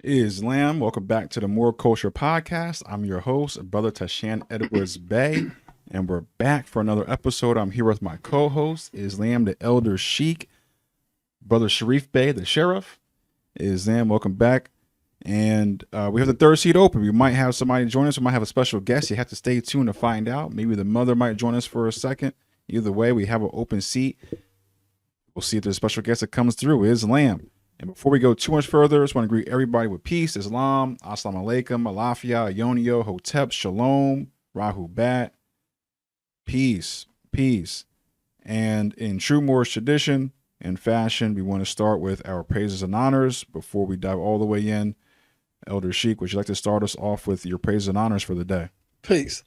Islam. Welcome back to the Moor Culture Podcast. I'm your host, Brother Tyshan Edwards Bay, and we're back for another episode. I'm here with my co-host, Islam, the Elder Sheik, Brother Shariff Bay, the Sheriff. Islam, welcome back. And we have the third seat open. We might have somebody join us. We might have a special guest. You have to stay tuned to find out. Maybe the mother might join us for a second. Either way, we have an open seat. We'll see if there's a special guest that comes through. Islam. And before we go too much further, I just want to greet everybody with peace, Islam, Assalamu alaikum, Alafia, Yonio, Hotep, Shalom, Rahu Bat, peace, peace. And in true Moorish tradition and fashion, we want to start with our praises and honors before we dive all the way in. Elder Sheik, would you like to start us off with your praises and honors for the day? Peace.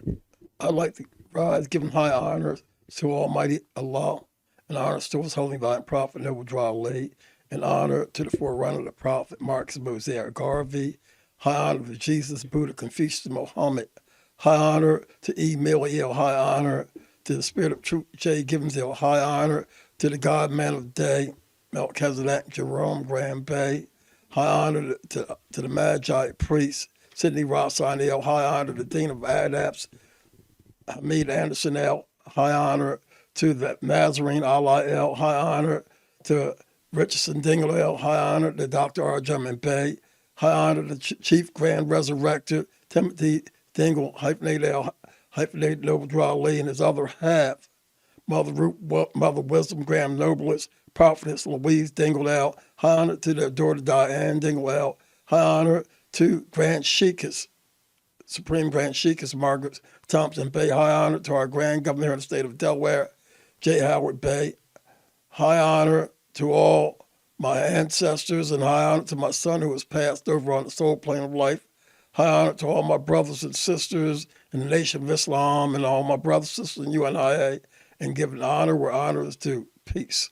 I'd like to rise, giving high honors to Almighty Allah, and honors to His Holy Divine Prophet, Noble Dra Ali, and honor to the forerunner of the Prophet, Marcus Mosiah Garvey. High honor to Jesus, Buddha, Confucius, Muhammad. High honor to E. Miliel. High honor to the Spirit of Truth, J. Gibbonsdale. High honor to the God Man of the Day, Melchizedek Jerome Graham Bay. High honor to the Magi priest, Sidney Rossaniel. High honor to the Dean of Adapts, Hamid Anderson L. High honor to the Nazarene Allah L. High honor to Richardson Dingle L. High honor to Dr. Arjaman Bay. High honor to Chief Grand Resurrector, Timothy Dingle, hyphenated L. hyphenated Noble Dra Ali, and his other half, Mother Wisdom Grand Noblest, Prophetess Louise Dingle L. High honor to their daughter Diane Dingle L. High honor to Grand Sheikhess, Supreme Grand Sheikhess Margaret Thompson Bay. High honor to our Grand Governor of the State of Delaware, J. Howard Bay. High honor to all my ancestors, and high honor to my son who has passed over on the soul plane of life. High honor to all my brothers and sisters in the Nation of Islam and all my brothers and sisters in UNIA, and giving honor where honor is due. Peace.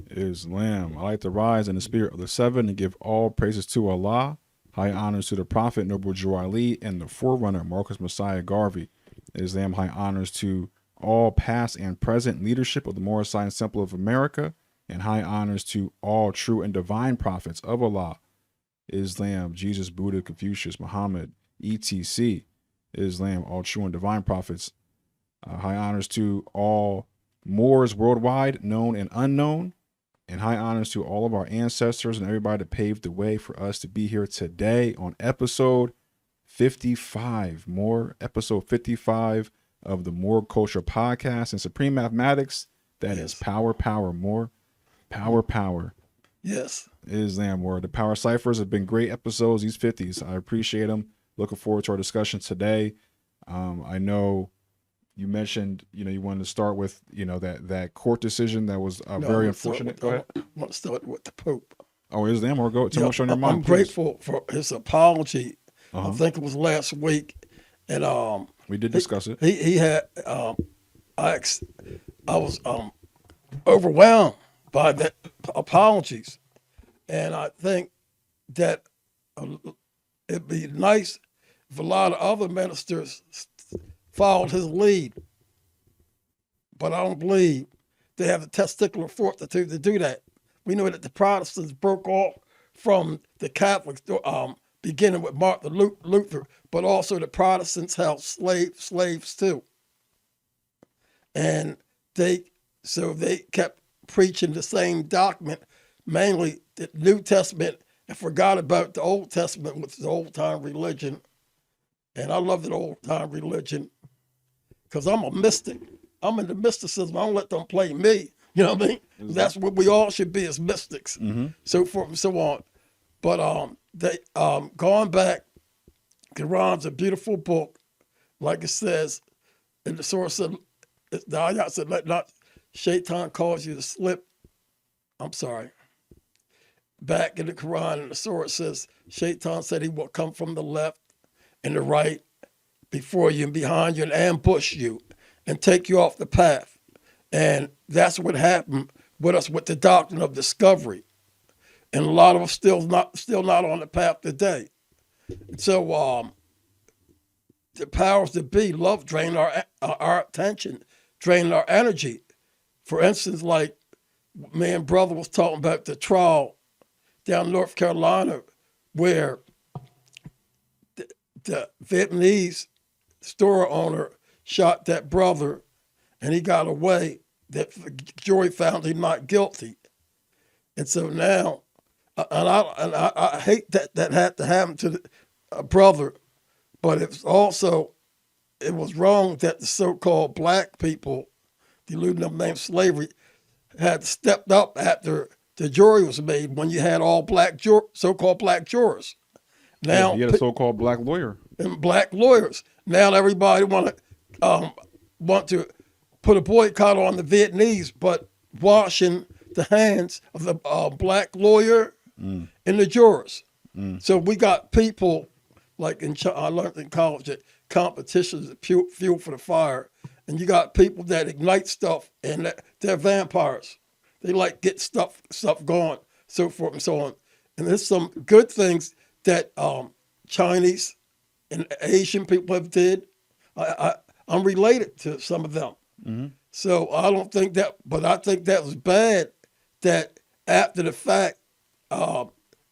Islam. I like to rise in the spirit of the seven and give all praises to Allah. High honors to the Prophet, Noble Dra Ali, and the forerunner, Marcus Mosiah Garvey. Islam. High honors to all past and present leadership of the Moorish Science Temple of America, and high honors to all true and divine prophets of Allah, Islam, Jesus, Buddha, Confucius, Muhammad, etc. Islam, all true and divine prophets. High honors to all Moors worldwide, known and unknown, and high honors to all of our ancestors and everybody that paved the way for us to be here today on episode 55, episode 55 of the Moor Culture Podcast and Supreme Mathematics. That is power, more. Power. Yes. Islam word. The Power Ciphers have been great episodes, these 50s. I appreciate them. Looking forward to our discussion today. I know you mentioned, you wanted to start with, that court decision that was very unfortunate. Go ahead. I want to start with the Pope. Oh, Islam, or go tell me what's on your mind. I'm grateful for his apology. I think it was last week. And we did discuss it. He had, I was overwhelmed by the apologies. And I think that it'd be nice if a lot of other ministers followed his lead. But I don't believe they have the testicular fortitude to do that. We know that the Protestants broke off from the Catholics, beginning with Martin Luther, but also the Protestants held slaves too. And they kept preaching the same document, mainly the New Testament, and forgot about the Old Testament, which is old-time religion. And I love that old-time religion because I'm a mystic. I'm into mysticism. I don't let them play me. You know what I mean? Mm-hmm. That's what we all should be as mystics. Mm-hmm. So forth and so on. But they going back, Quran's a beautiful book. Like it says, and the source said, the ayat said, let not Shaitan cause you to slip. I'm sorry. Back in the Quran, and the surah says, Shaitan said he will come from the left and the right, before you and behind you, and ambush you and take you off the path. And that's what happened with us with the Doctrine of Discovery. And a lot of us still not on the path today. So the powers that be love drain our attention, drain our energy. For instance, like me and brother was talking about the trial down in North Carolina where the Vietnamese store owner shot that brother, and he got away. That the jury found him not guilty, and so now, I hate that had to happen to the brother, but it was wrong that the so-called black people, deluding them named slavery, had stepped up after the jury was made when you had all black so-called black jurors. Now you had a so-called black lawyer and black lawyers. Now everybody want to put a boycott on the Vietnamese, but washing the hands of the black lawyer and the jurors. So we got people like I learned in college that competition is fuel for the fire, and you got people that ignite stuff, and they're vampires. They like get stuff going, so forth and so on. And there's some good things that Chinese and Asian people have did. I'm related to some of them. Mm-hmm. So I don't think that, but I think that was bad that after the fact,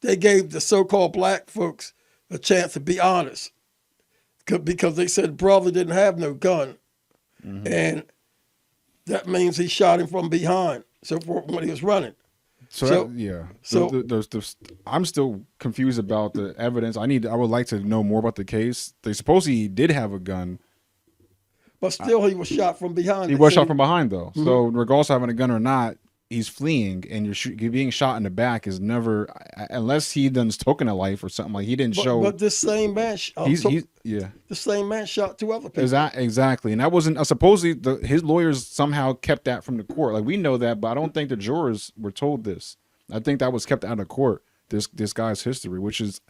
they gave the so-called black folks a chance to be honest because they said brother didn't have no gun. Mm-hmm. And that means he shot him from behind, so forth, when he was running. So I'm still confused about the evidence. I would like to know more about the case. They supposedly he did have a gun, but still he was shot from behind. He was shot from behind though. Mm-hmm. So regardless of having a gun or not, he's fleeing, and you're being shot in the back is never, unless he done token a life or something like he didn't show. But this same man, the same man shot two other people. Exactly, and that wasn't supposedly his lawyers somehow kept that from the court. Like we know that, but I don't think the jurors were told this. I think that was kept out of court. This guy's history, which is,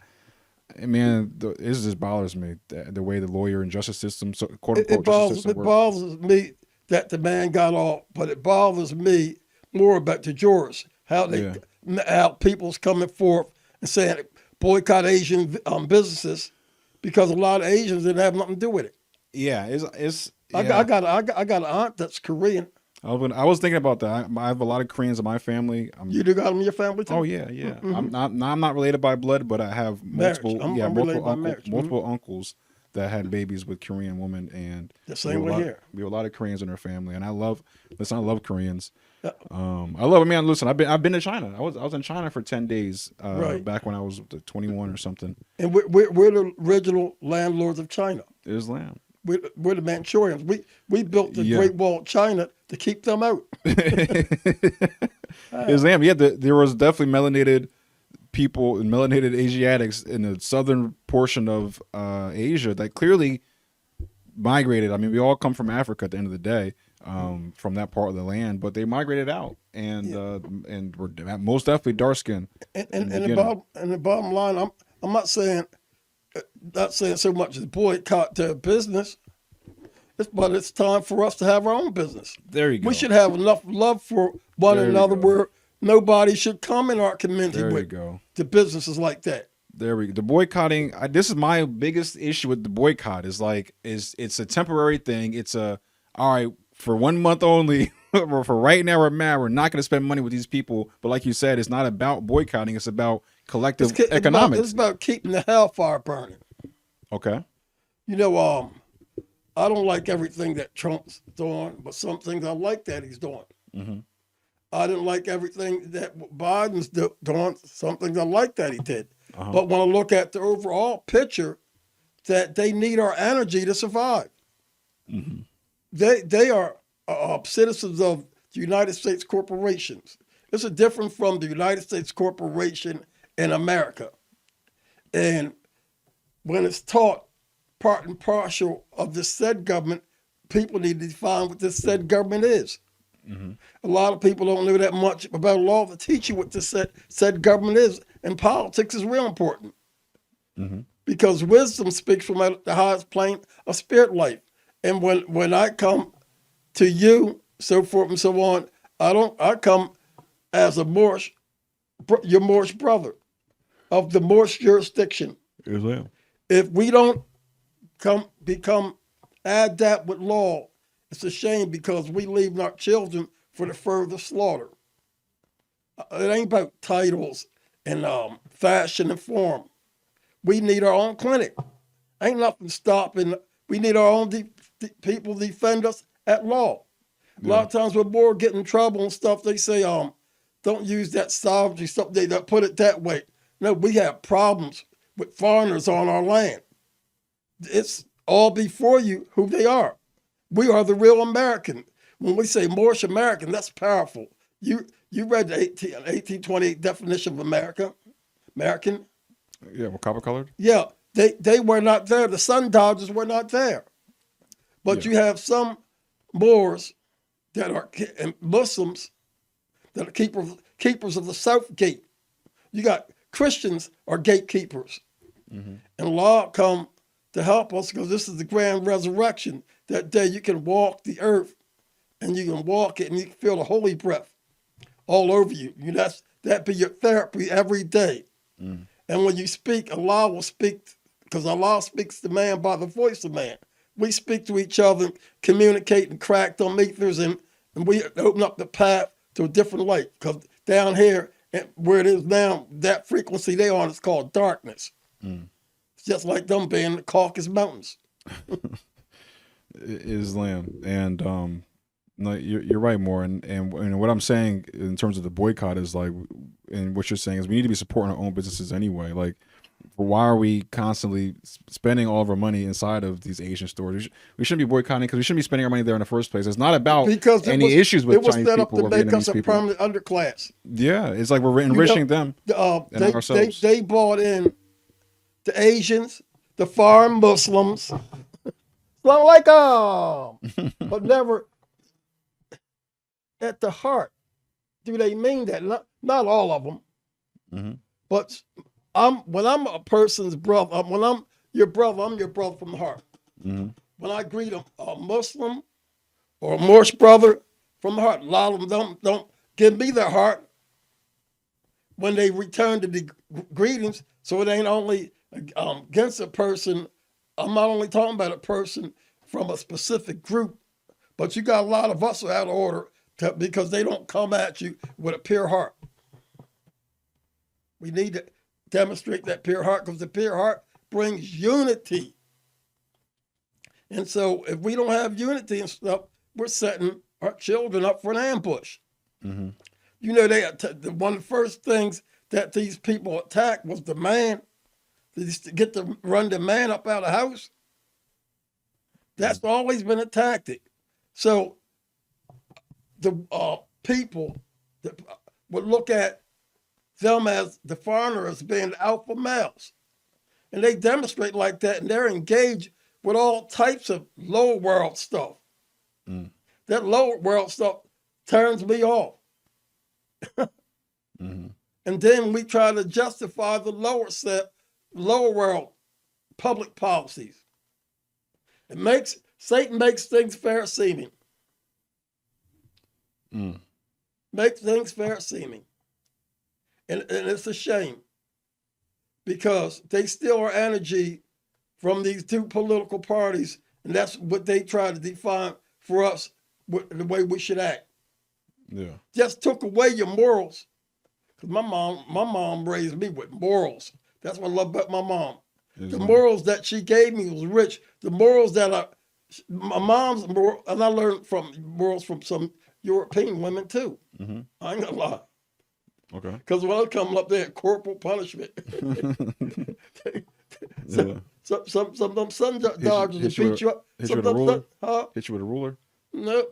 man, it just bothers me the way the lawyer and justice system, quote unquote, justice system works. It bothers me that the man got off, but it bothers me more about the jurors, how people's coming forth and saying boycott Asian businesses because a lot of Asians didn't have nothing to do with it. Yeah, I got an aunt that's Korean. I was thinking about that. I have a lot of Koreans in my family. You do got them in your family too? Oh yeah. Mm-hmm. I'm not related by blood, but I have multiple uncles that had babies with Korean women, and the same way here. We have a lot of Koreans in our family, and I love Koreans. Listen, I've been to China. I was in China for 10 days back when I was 21 or something. And we're the original landlords of China. Islam. We're the Manchurians. We built the Great Wall of China to keep them out. Islam. Yeah, there was definitely melanated people and melanated Asiatics in the southern portion of Asia that clearly migrated. I mean, we all come from Africa at the end of the day, from that part of the land, but they migrated out and were most definitely dark skinned. And the bottom line, I'm not saying so much as boycott their business, but it's time for us to have our own business. There you go. We should have enough love for one another where nobody should come in our community to businesses like that. There we go. The boycotting. This is my biggest issue with the boycott. It's a temporary thing. It's all right for 1 month only. For right now, we're mad. We're not going to spend money with these people. But like you said, it's not about boycotting. It's about collective economics. It's about keeping the hellfire burning. Okay. I don't like everything that Trump's doing, but some things I like that he's doing. Mm-hmm. I didn't like everything that Biden's doing. Some things I like that he did. Uh-huh. But when I look at the overall picture, that they need our energy to survive. Mm-hmm. They are citizens of the United States corporations. It's a different from the United States corporation in America. And when it's taught part and partial of the said government, people need to define what this said government is. Mm-hmm. A lot of people don't know that much about law to teach you what this said government is. And politics is real important. Mm-hmm. Because wisdom speaks from the highest plane of spirit life. And when I come to you, so forth and so on, I come as your Moorish brother of the Moorish jurisdiction. Islam. If we don't become adept with law, it's a shame because we leave our children for the further slaughter. It ain't about titles and fashion and form. We need our own clinic. Ain't nothing stopping. We need our own people defend us at law. A lot of times when Moor get in trouble and stuff, they say, don't use that sovereignty stuff. They don't put it that way. No, we have problems with foreigners on our land. It's all before you who they are. We are the real American. When we say Moorish American, that's powerful. You read the 1828 definition of American? Yeah, well, copper colored? Yeah, they were not there. The Sun Dodgers were not there. But you have some Moors that are and Muslims that are keepers of the South Gate. You got Christians are gatekeepers. And law come to help us because this is the grand resurrection. That day you can walk the earth and you can walk it and you can feel the holy breath all over you. That be your therapy every day. And when you speak, Allah will speak because Allah speaks to man by the voice of man. We speak to each other, communicate and crack them ethers, and we open up the path to a different light. Because down here, where it is now, that frequency they on is called darkness. It's just like them being in the Caucasus Mountains. Islam. And no, you're right, Moore. And what I'm saying in terms of the boycott is like, and what you're saying is we need to be supporting our own businesses anyway. Like, why are we constantly spending all of our money inside of these Asian stores? We shouldn't be boycotting because we shouldn't be spending our money there in the first place. It's not about issues with Chinese people or Vietnamese people. It was set up to make us a permanent underclass. Yeah, it's like we're enriching them and ourselves. They bought in the Asians, the foreign Muslims, but never at the heart. Do they mean that? Not all of them, but when I'm a person's brother, when I'm your brother from the heart. When I greet a Muslim or a Moorish brother from the heart, a lot of them don't give me their heart when they return to the greetings. So it ain't only against a person. I'm not only talking about a person from a specific group, but you got a lot of us are out of order because they don't come at you with a pure heart. We need to demonstrate that pure heart because the pure heart brings unity. And so if we don't have unity and stuff, we're setting our children up for an ambush. You know, one of the first things that these people attacked was the man. They used to get to run the man up out of the house. That's always been a tactic. So the people that would look at them as the foreigner as being alpha males. And they demonstrate like that, and they're engaged with all types of lower world stuff. That lower world stuff turns me off. And then we try to justify the lower world public policies. Satan makes things fair seeming. Makes things fair seeming. And it's a shame because they steal our energy from these two political parties, and that's what they try to define for us the way we should act. Just took away your morals. Because my mom raised me with morals. That's what I love about my mom. The morals that she gave me was rich. The morals that my mom's moral, and I learned from morals from some European women too. I ain't gonna lie. Okay. Because when I come up there, corporal punishment. Some of them sun dodgers will beat you up. Hit you with a ruler? Hit you with a ruler? No,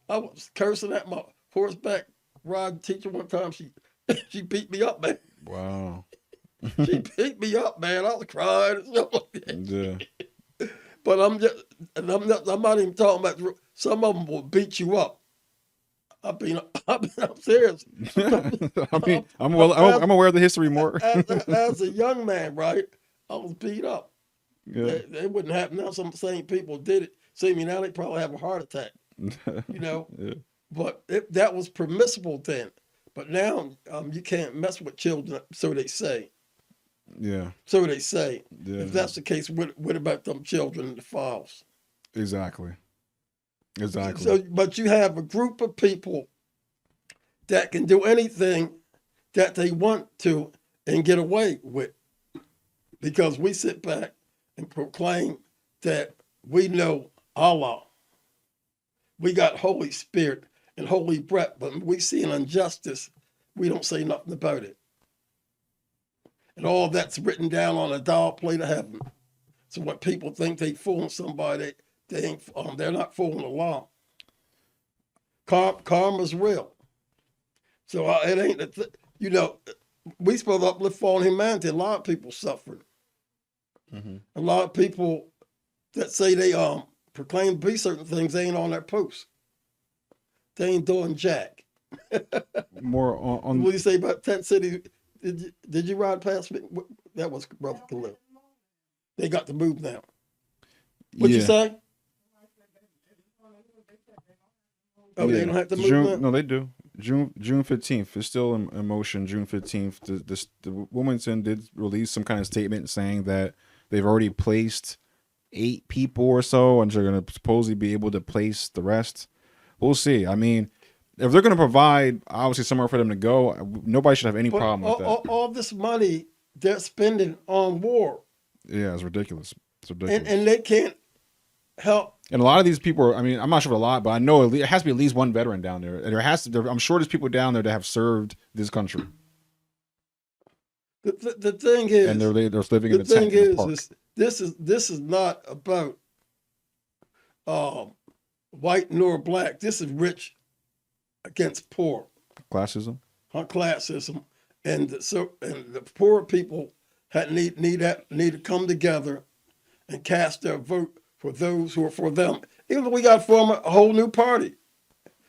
I was cursing at my horseback ride teacher one time. She beat me up, man. Wow. She beat me up, man. I was crying and stuff like that. But I'm not even talking about. Some of them will beat you up. I'm serious. I'm aware of the history more. as a young man, right? I was beat up. It wouldn't happen now. Some same people did it. See me now, they probably have a heart attack. You know. But that was permissible then. But now you can't mess with children, so they say. So they say. If that's the case, what about them children in the files? Exactly. So, but you have a group of people that can do anything that they want to and get away with, because we sit back and proclaim that we know Allah. We got Holy Spirit and Holy Breath, but when we see an injustice, we don't say nothing about it. And all that's written down on a dial plate of heaven. So when people think they fooling somebody, they ain't. They're not fooling Allah. Karma's real. So it ain't. We supposed to uplift fallen humanity. A lot of people suffering. Mm-hmm. A lot of people that say they proclaim to be certain things, they ain't on their post. They ain't doing jack. More on What do you say about Tent City? Did you ride past me? That was Brother Khalil. They got to move now. What'd you say? Oh, they don't have to move now? No, they do. June 15th. It's still in motion. June 15th. The Wilmington did release some kind of statement saying that they've already placed 8 people or so, and they're going to supposedly be able to place the rest. We'll see. I mean, if they're going to provide, obviously, somewhere for them to go, nobody should have any problem with that. All this money they're spending on war. Yeah, it's ridiculous. It's ridiculous. And they can't help. And a lot of these people, I mean, I'm not sure of a lot, but I know it has to be at least one veteran down there. And I'm sure there's people down there that have served this country. The thing is, and they're living in the thing tent in the park. this is not about white nor black. This is rich against poor. Classism. Classism, and the poor people need to come together and cast their vote for those who are for them. Even though we got to form a whole new party,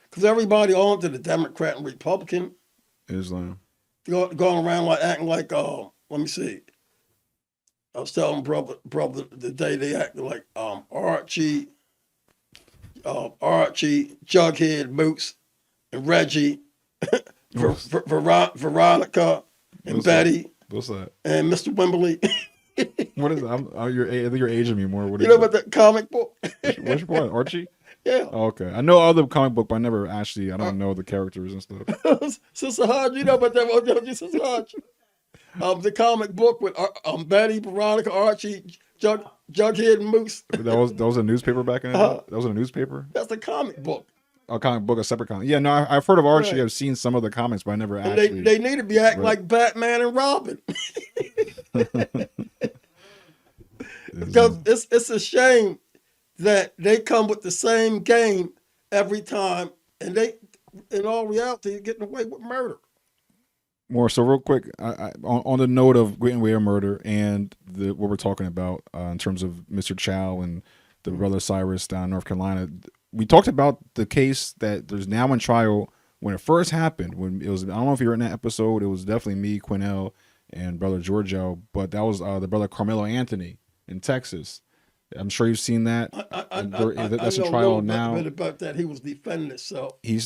because everybody on to the Democrat and Republican, Islam, going around like acting like let me see. I was telling brother the day they acted like Archie, Jughead, Moose, and Reggie, Veronica, and Betty. What's that? And Mr. Wembley. What is that? I think you're aging me more. What you know about that comic book? Which one? Archie? Yeah. Oh, okay. I know other comic book, but I never actually. I don't know the characters and stuff. Sister Hodge, you know about that? Sister Hodge. The comic book with Betty, Veronica, Archie, Jughead, and Moose. That was a newspaper back in the day? That was a newspaper? That's the comic book. A comic book, a separate comic. Yeah, no, I've heard of Archie. Right. I've seen some of the comics, but I never actually. They need to be acting like Batman and Robin. Because it's a shame that they come with the same game every time, and they, in all reality, getting away with murder. More so, real quick, on the note of getting away with murder and what we're talking about in terms of Mr. Chow and the brother Cyrus down in North Carolina. We talked about the case that there's now in trial. When it first happened, when it was, I don't know if you were in that episode, it was definitely me, Quinnell, and brother Giorgio, but that was the brother Carmelo Anthony in Texas. I'm sure you've seen that. That's a trial now. I know about that. He was defending himself. He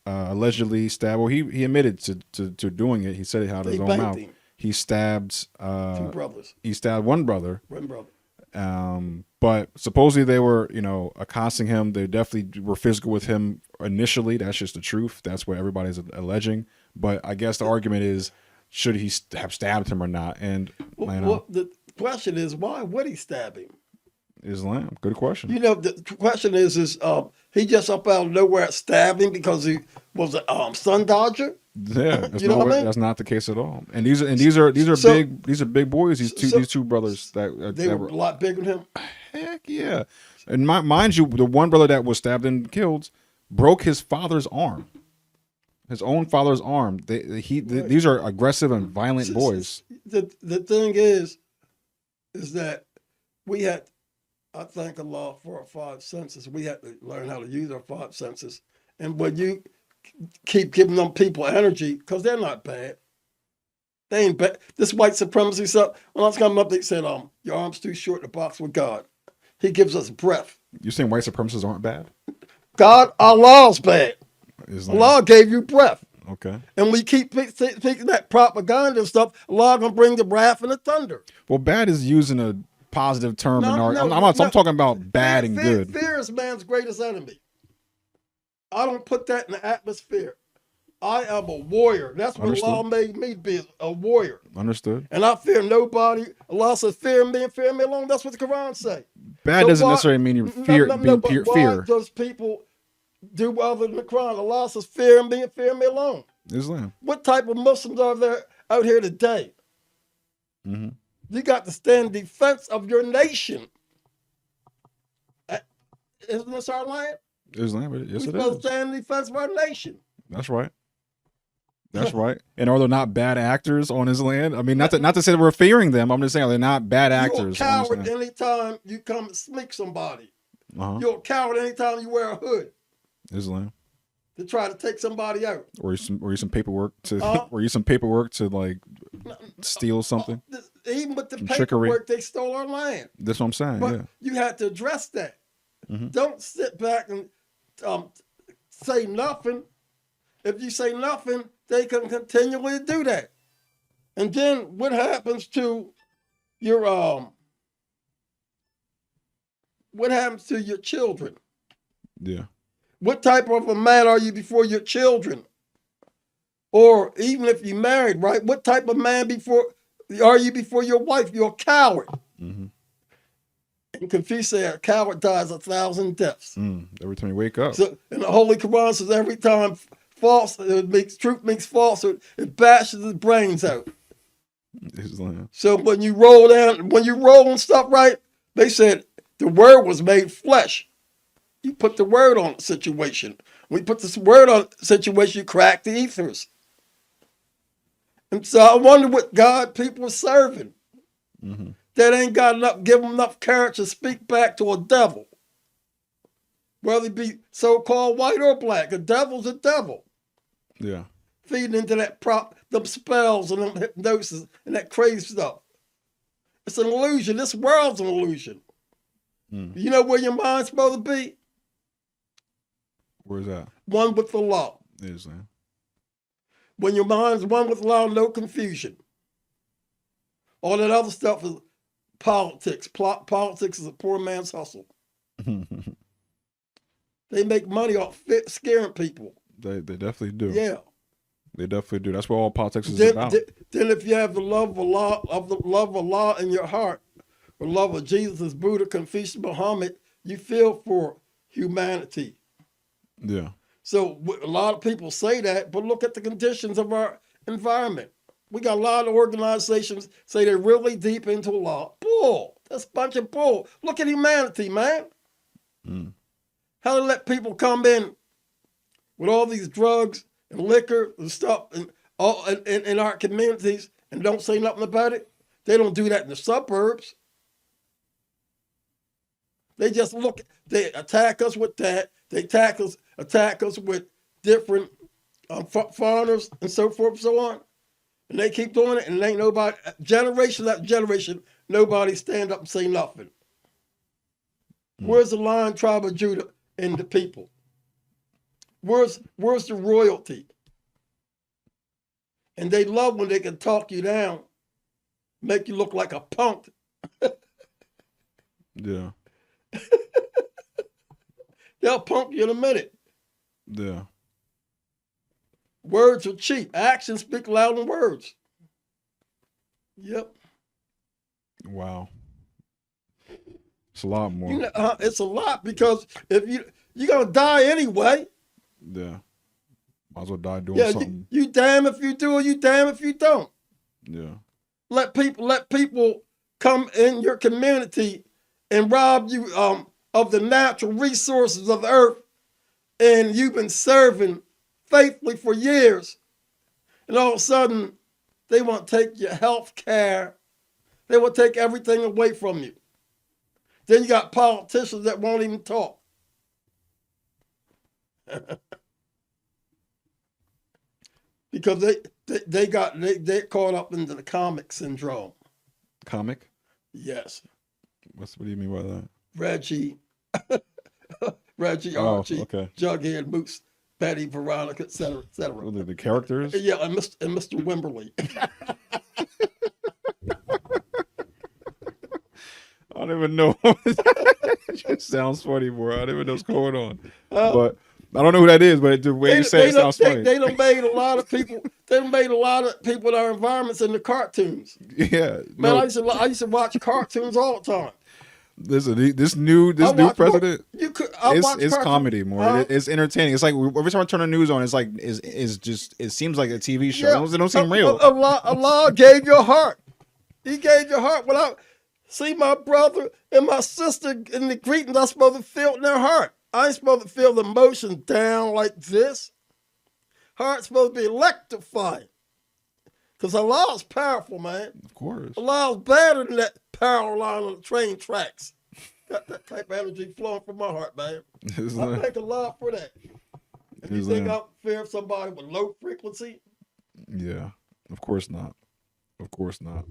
allegedly stabbed. Well, he admitted to doing it. He said it out of his own mouth. He stabbed 2 brothers. He stabbed one brother. One brother. But supposedly they were, accosting him. They definitely were physical with him initially. That's just the truth. That's what everybody's alleging. But I guess the argument is, should he have stabbed him or not? And the question is, why would he stab him? Islam. Good question. The question is he just up out of nowhere stabbed him because he was a sun dodger? Yeah, that's not the case at all. And these are big boys. These two brothers they were a lot bigger than him. Heck yeah! And mind you, the one brother that was stabbed and killed broke his father's arm, his own father's arm. These are aggressive and violent boys. The thing is that we had, I thank Allah for our 5 senses. We had to learn how to use our 5 senses. And when you keep giving them people energy, because they're not bad. They ain't bad. This white supremacy stuff, when I was coming up, they said, your arm's too short to box with God. He gives us breath. You're saying white supremacists aren't bad? God, Allah's bad. Allah gave you breath. Okay. And we keep thinking that propaganda and stuff, Allah gonna bring the wrath and the thunder. Well, bad is using a positive term. I'm talking about bad and good. Fear is man's greatest enemy. I don't put that in the atmosphere. I am a warrior. That's what Understood. Allah made me to be, a warrior. Understood. And I fear nobody. Allah says, fear me and fear me alone. That's what the Quran say. Bad So doesn't why- necessarily mean you fear, but fear. why does people do other than the Quran? Allah says, fear me and fear me alone. Islam. What type of Muslims are there out here today? Mm-hmm. You got to stand in defense of your nation. Isn't this our land? Islam. Yes, We're it supposed is. to stand in defense of our nation. That's right. That's right. And are there not bad actors on his land? I mean, not to say that we're fearing them. I'm just saying they're not bad actors. You're a coward anytime you come and sneak somebody. Uh-huh. You're a coward anytime you wear a hood Islam. to try to take somebody out. Or you some paperwork to or you some paperwork to like steal something. Even with the Some paperwork, trickery. they stole our land. That's what I'm saying. But Yeah. you had to address that. Mm-hmm. Don't sit back and say nothing. If you say nothing, they can continually do that. And then what happens to your children? Yeah. What type of a man are you before your children? Or even if you're married, right? What type of man are you before your wife? You're a coward. Mm-hmm. And Confucius said, a coward dies 1,000 deaths. Every time you wake up. So, and the Holy Quran says every time truth makes falsehood, it bashes his brains out. Islam. So when you roll and stuff right, they said the word was made flesh. You put the word on the situation. When you put this word on the situation, you crack the ethers. And so I wonder what God people are serving. Mm-hmm. That ain't got give them enough courage to speak back to a devil. Whether it be so-called white or black, a devil's a devil. Yeah. Feeding into them spells and them hypnosis and that crazy stuff. It's an illusion. This world's an illusion. You know where your mind's supposed to be? Where's that? One with the law. Islam. When your mind's one with the law, no confusion. All that other stuff is politics. Politics is a poor man's hustle. They make money off scaring people. They definitely do. Yeah. They definitely do. That's what all politics is Then, about. then if you have the love of Allah in your heart, the love of Jesus, Buddha, Confucius, Muhammad, you feel for humanity. Yeah. So a lot of people say that, but look at the conditions of our environment. We got a lot of organizations say they're really deep into law. Bull. That's a bunch of bull. Look at humanity, man. How they let people come in with all these drugs and liquor and stuff and all in our communities and don't say nothing about it. They don't do that in the suburbs. They just they attack us with that. They attack us with different foreigners and so forth and so on. And they keep doing it, and ain't nobody, generation after generation, nobody stand up and say nothing. Where's the Lion Tribe of Judah and the people? Where's the royalty? And they love when they can talk you down, make you look like a punk. Yeah. They'll punk you in a minute. Yeah. Words are cheap. Actions speak louder than words. Yep. Wow. It's a lot more. You know, it's a lot because if you're gonna die anyway. Yeah. Might as well die doing Yeah, something. you damn if you do or you damn if you don't. Yeah. Let people come in your community and rob you of the natural resources of the earth, and you've been serving faithfully for years, and all of a sudden they want to take your health care. They will take everything away from you. Then you got politicians that won't even talk. Because they're caught up into the comic syndrome. Comic? Yes. What do you mean by that? Reggie, Oh, Archie, okay. Jughead, Moose, Betty, Veronica, etc., etc. What, the characters? Yeah, and Mr. Wimberly. I don't even know. It just sounds funny, bro. I don't even know what's going on. But I don't know who that is, but the way you say it sounds funny. They done made a lot of people. They done made a lot of people in our environments in the cartoons. Yeah, Man, no. I used to watch cartoons all the time. This new president. It's comedy more. It's entertaining. It's like every time I turn the news on, it's like is just it seems like a TV show. Yeah, They don't seem real. Allah gave your heart. He gave your heart. When I see my brother and my sister in the greetings, I'm supposed to feel it in their heart. I ain't supposed to feel the emotion down like this. Heart's supposed to be electrifying. Because Allah is powerful, man. Of course. Allah is better than that power line on the train tracks. Got that type of energy flowing from my heart, man. I thank Allah for that. If you think I'm fear of somebody with low frequency? Yeah, of course not. Of course not.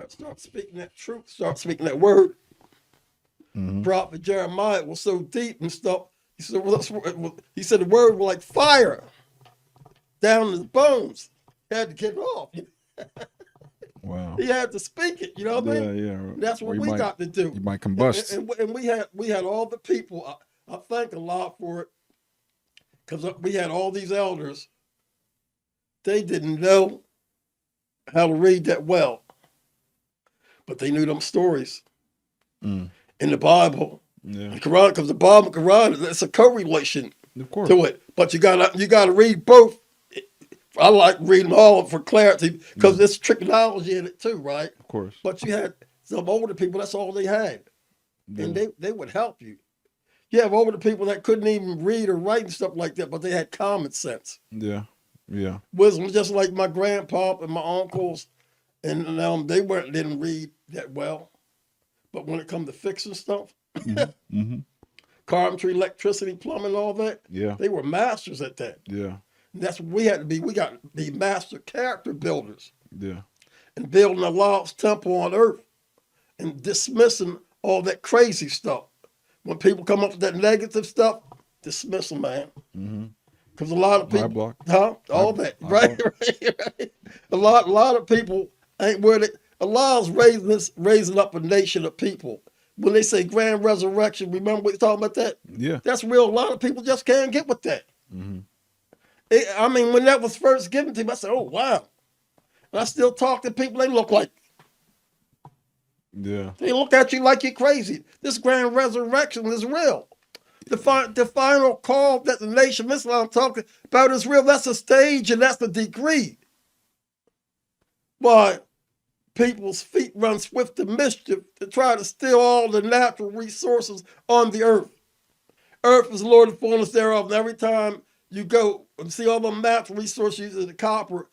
Start speaking that truth. Start speaking that word. Mm-hmm. Prophet Jeremiah was so deep and stuff. He said the word was like fire down in the bones. He had to get it off. Wow. He had to speak it. You know what I mean? Yeah. That's what we got to do. You might combust. And we had all the people. I thank Allah for it, because we had all these elders. They didn't know how to read that well, but they knew them stories in the Bible, the Quran, because the Bible and Quran, it's a correlation to it. But you gotta read both. I like reading all for clarity, because there's trigonometry in it too, right? Of course. But you had some older people, that's all they had. And they would help you. You have older people that couldn't even read or write and stuff like that, but they had common sense. Yeah. Wisdom, just like my grandpa and my uncles, and they didn't read that well. But when it come to fixing stuff, carpentry, electricity, plumbing, all that, they were masters at that. Yeah. And that's what we had to be. We got to be master character builders. Yeah. And building Allah's temple on earth and dismissing all that crazy stuff. When people come up with that negative stuff, dismiss them, man. Because a lot of people, right. A lot of people ain't where they. Allah's raising up a nation of people. When they say grand resurrection, remember we talking about that? Yeah. That's real. A lot of people just can't get with that. When that was first given to me, I said, "Oh wow!" And I still talk to people. They look like. Yeah. They look at you like you're crazy. This grand resurrection is real. The final call that the Nation of Islam talking about is real. That's a stage and that's the degree. Why people's feet run swift to mischief to try to steal all the natural resources on the earth. Earth is Lord and fullness thereof. And every time you go and see all the natural resources of the copper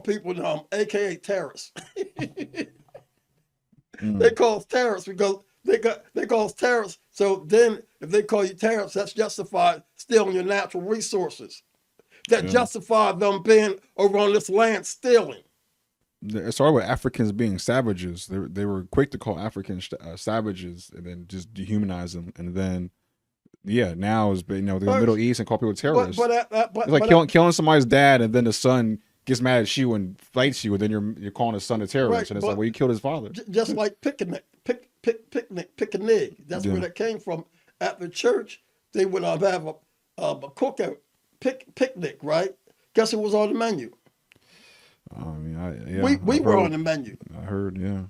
people, aka terrorists. They call us terrorists because they call us terrorists. So then if they call you terrorists, that's justified stealing your natural resources. That justified them being over on this land stealing. It started with Africans being savages. They were quick to call Africans savages and then just dehumanize them. And then, now is the Middle East and call people terrorists. It's like killing somebody's dad and then the son gets mad at you and fights you, and then you're calling his son a terrorist, right, and it's like, well, you killed his father. Just like picnic. That's where that came from. At the church, they would have a cookout, picnic, right? Guess who was on the menu? We were on the menu. I heard, yeah.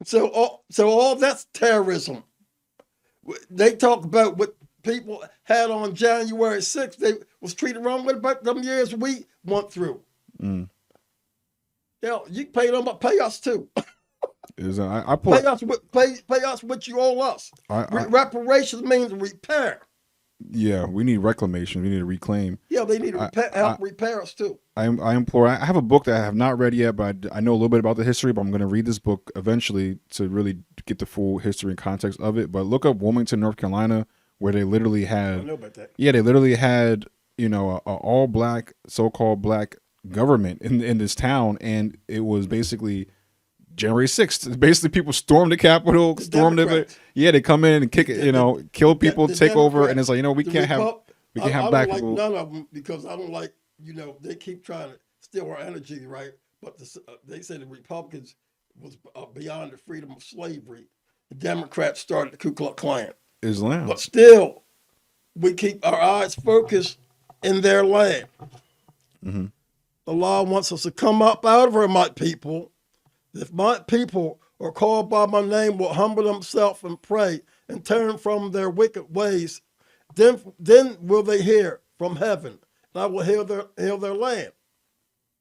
So all that's terrorism. They talk about what people had on January 6th. They was treated wrong with about them years we went through. You pay them, but pay us too. Pay us what you owe us. Reparations means repair. Yeah, we need reclamation. We need to reclaim. Yeah, they need to help repair us too. I implore. I have a book that I have not read yet, but I know a little bit about the history. But I'm going to read this book eventually to really get the full history and context of it. But look up Wilmington, North Carolina, where they literally had. I know about that. Yeah, they literally had a all black, so-called black government in this town, and it was basically January 6th. Basically, people stormed the Capitol, they come in and kick it, kill people, take over, and it's like, we can't have black people. None of them, because I don't like, they keep trying to steal our energy, right? But they say the Republicans was beyond the freedom of slavery. The Democrats started the Ku Klux Klan. Islam. But still, we keep our eyes focused in their land. Mhm. Allah wants us to come up out of our my people. If my people are called by my name, will humble themselves and pray and turn from their wicked ways, then will they hear from heaven, and I will heal their land.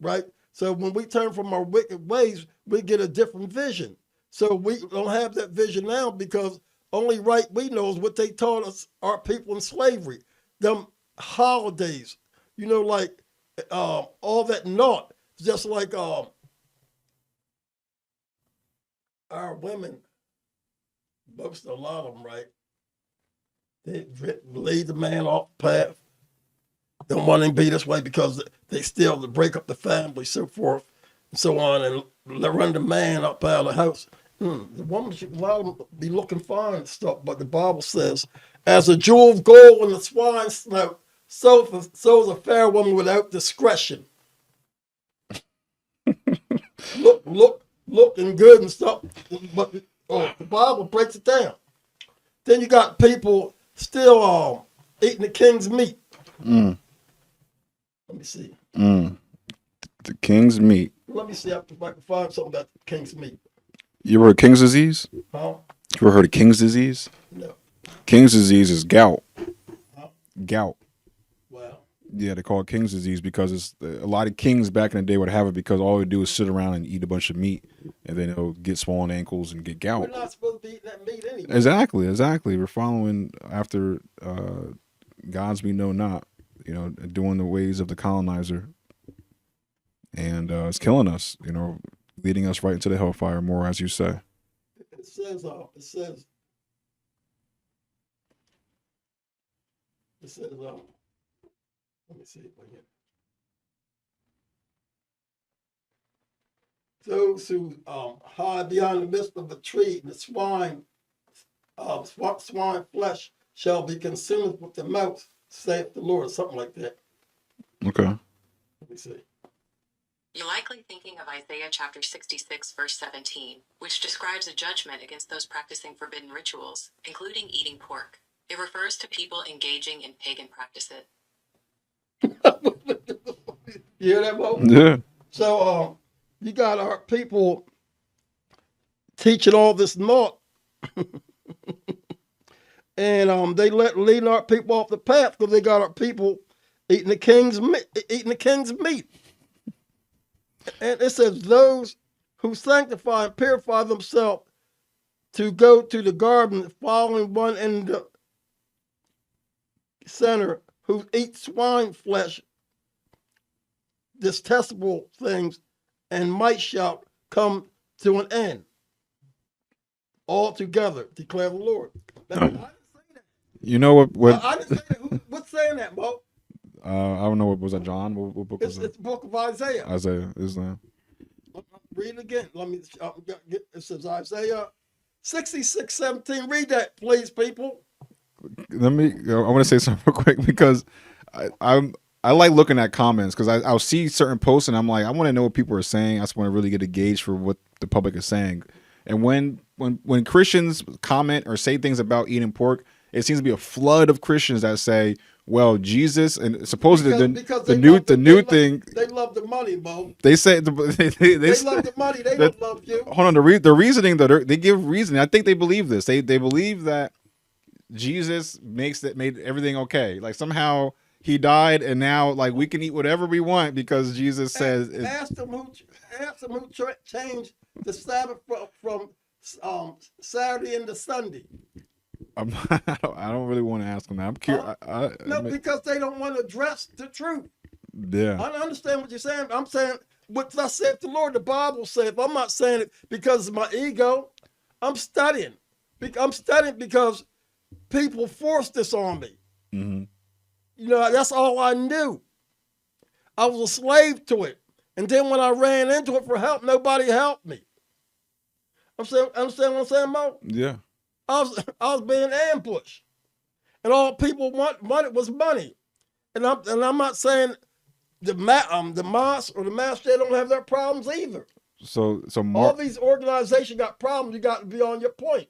Right? So when we turn from our wicked ways, we get a different vision. So we don't have that vision now because only right we know is what they taught us, our people in slavery. Them holidays, like all that naught, just like our women, a lot of them, right? They lead the man off the path. Don't want him to be this way because they still to break up the family, so forth, and so on, and run the man up out of the house. The woman should allow them to be looking fine and stuff, but the Bible says, as a jewel of gold in the swine's snout, so is a fair woman without discretion. Looking good and stuff, but the Bible breaks it down. Then you got people still eating the king's meat. Mm. Let me see. The king's meat. Let me see if I can find something about the king's meat. You ever heard of King's disease? Huh? You ever heard of King's disease? No. King's disease is gout. Huh? Gout. Wow. Yeah, they call it King's disease because it's a lot of kings back in the day would have it because all they do is sit around and eat a bunch of meat, and then they'll get swollen ankles and get gout. We're not supposed to be eating that meat anyway. Exactly. We're following after gods we know not, doing the ways of the colonizer, and it's killing us. Leading us right into the hellfire more, as you say. It says, let me see it again. Those who hide behind the midst of a tree, and the swine flesh shall be consumed with the mouth, saith the Lord, something like that. Okay. Let me see. You're likely thinking of Isaiah chapter 66, verse 17, which describes a judgment against those practicing forbidden rituals, including eating pork. It refers to people engaging in pagan practices. You hear that, Mo? Yeah. So you got our people teaching all this naught, and they leading our people off the path because they got our people eating the king's meat. And it says, those who sanctify and purify themselves to go to the garden, following one in the center, who eat swine flesh, detestable things, and might shall come to an end. Altogether, declare the Lord. Now, I didn't say that. You know what? I didn't say that. What's saying that, Mo? I don't know. What was that, John? What book was It's the book of Isaiah. Isaiah, Islam. Read it again. It says Isaiah 66:17. Read that, please, people. I want to say something real quick because I like looking at comments because I'll see certain posts and I'm like, I want to know what people are saying. I just want to really get a gauge for what the public is saying. And when Christians comment or say things about eating pork, it seems to be a flood of Christians that say, well, Jesus, and supposedly the new thing. They love the money, Mo. They say they love the money. They don't love you. Hold on, the reasoning that they give reasoning. I think they believe this. They believe that Jesus made everything okay. Like somehow he died, and now like we can eat whatever we want because Jesus says. Ask them who changed the Sabbath from Saturday into Sunday. I don't really want to ask them that. I'm curious. Because they don't want to address the truth. Yeah. I understand what you're saying. I'm saying what thus saith the Lord. The Bible says. I'm not saying it because of my ego. I'm studying. I'm studying because people forced this on me. Mm-hmm. That's all I knew. I was a slave to it. And then when I ran into it for help, nobody helped me. Understand what I'm saying, Mo? Yeah. I was being ambushed, and all people wanted was money, and I'm not saying the mosque or the master they don't have their problems either. So all these organizations got problems. You got to be on your point.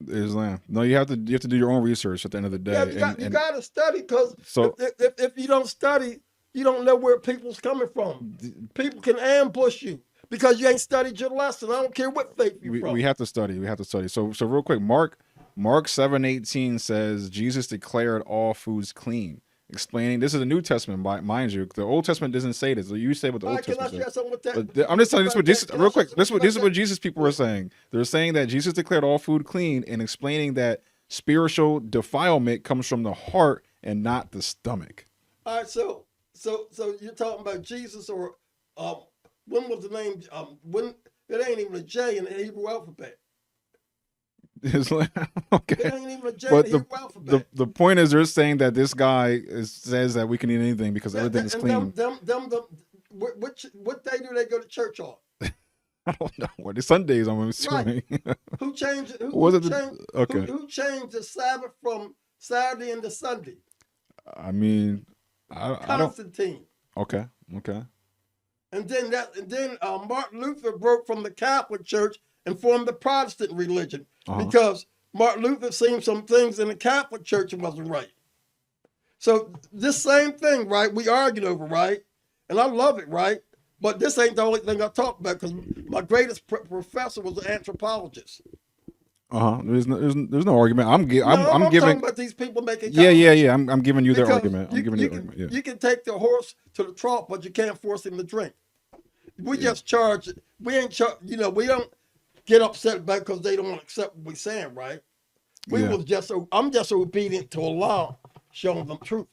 Islam. No, you have to do your own research at the end of the day. Yeah, you got to study, because if you don't study, you don't know where people's coming from. People can ambush you because you ain't studied your lesson. I don't care what faith you're from. We have to study. We have to study. So real quick, Mark 7:18 says Jesus declared all foods clean, explaining this is the New Testament, mind you. The Old Testament doesn't say this. You say what the Old Testament says. I'm just telling you this real quick. This is what Jesus people were saying. They're saying that Jesus declared all food clean and explaining that spiritual defilement comes from the heart and not the stomach. All right, so you're talking about Jesus, or when was the name? When it ain't even a J in the Hebrew alphabet. Okay. It ain't even a J in the Hebrew alphabet. The point is, they're saying that this guy says that we can eat anything because everything is clean. What day do they go to church on? I don't know. What Sundays? I'm assuming. Right. Who changed it? Who changed the Sabbath from Saturday into Sunday? I mean, I don't. Constantine. Okay. And then Martin Luther broke from the Catholic Church and formed the Protestant religion because Martin Luther seen some things in the Catholic Church that wasn't right. So this same thing, right? We argued over, right? And I love it, right? But this ain't the only thing I talk about, because my greatest professor was an anthropologist. There's no argument. I'm giving. Talking about these people making. Yeah. I'm giving you their argument. You can take the horse to the trough, but you can't force him to drink. We just charge. We ain't charge. We don't get upset about because they don't want to accept what we're saying, right? I'm just obedient to Allah, showing them truth.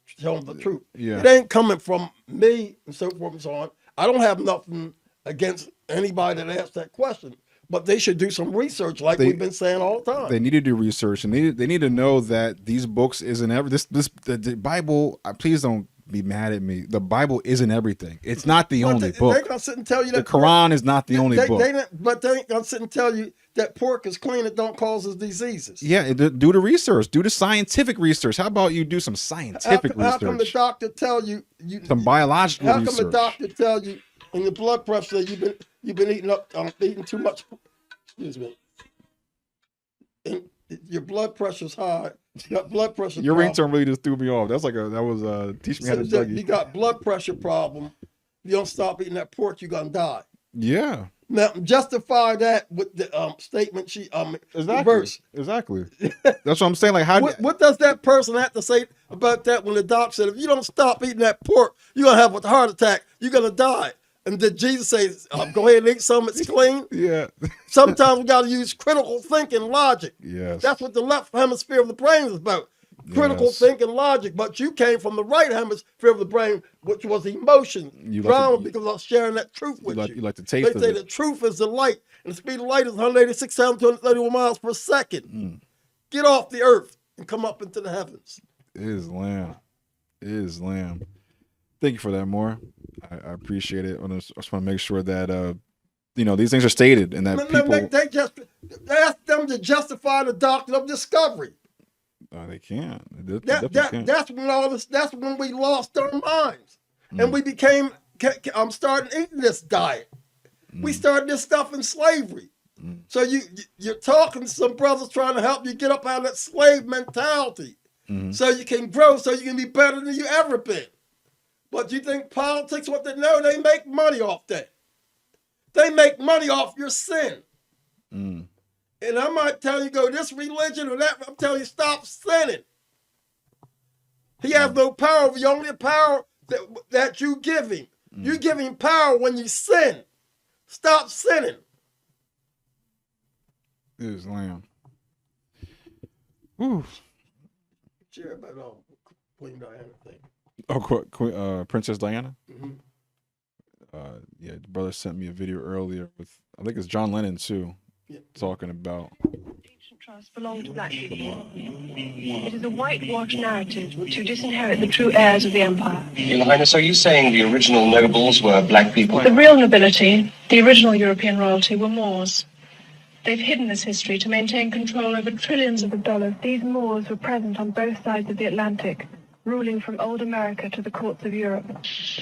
Yeah. It ain't coming from me and so forth and so on. I don't have nothing against anybody that asks that question, but they should do some research, like we've been saying all the time. They need to do research, and they need to know that these books isn't the Bible. Please don't be mad at me. The Bible isn't everything. It's not the only book. They're gonna sit and tell you that the Quran is not the only book. But they ain't gonna sit and tell you that pork is clean. It don't cause us diseases. Yeah, do the research. Do the scientific research. How about you do some scientific research? How come the doctor tell you some biological research? How come the doctor tell you in your blood pressure that you've been eating too much? Excuse me. And your blood pressure's high. You got blood pressure. Your ringtone really just threw me off. That was teach me how to juggy. You got blood pressure problem. If you don't stop eating that pork, you're gonna die. Yeah. Now justify that with the statement she reverse. Exactly. That's what I'm saying. Like what does that person have to say about that when the doc said, if you don't stop eating that pork, you're gonna have a heart attack, you're gonna die? And did Jesus say, go ahead and eat something that's clean? Yeah. Sometimes we got to use critical thinking logic. Yes. That's what the left hemisphere of the brain is about. Critical thinking logic. But you came from the right hemisphere of the brain, which was emotion. Drama, because I was sharing that truth with you. You like the taste of it. They say the truth is the light. And the speed of light is 186,231 miles per second. Get off the earth and come up into the heavens. Islam. Thank you for that, Moor. I appreciate it. I just want to make sure that these things are stated and that they ask them to justify the doctrine of discovery. They can't. That's when we lost our minds, and we became. I'm starting eating this diet. We started this stuff in slavery. So you're talking to some brothers trying to help you get up out of that slave mentality, so you can grow, so you can be better than you ever been. But you think politics, what they know, they make money off that. They make money off your sin. And I might tell you, go this religion or that, I'm telling you, stop sinning. He has no power over you, only the power that you give him. You give him power when you sin. Stop sinning. Islam. Whew. Share about Queen Diana thing. Oh, Princess Diana? Mm-hmm. The brother sent me a video earlier with, I think it's John Lennon too, talking about. Ancient trusts belong to black people. It is a whitewashed narrative to disinherit the true heirs of the empire. Your Highness, are you saying the original nobles were black people? The real nobility, the original European royalty, were Moors. They've hidden this history to maintain control over trillions of dollars. These Moors were present on both sides of the Atlantic. ruling from old America to the courts of Europe.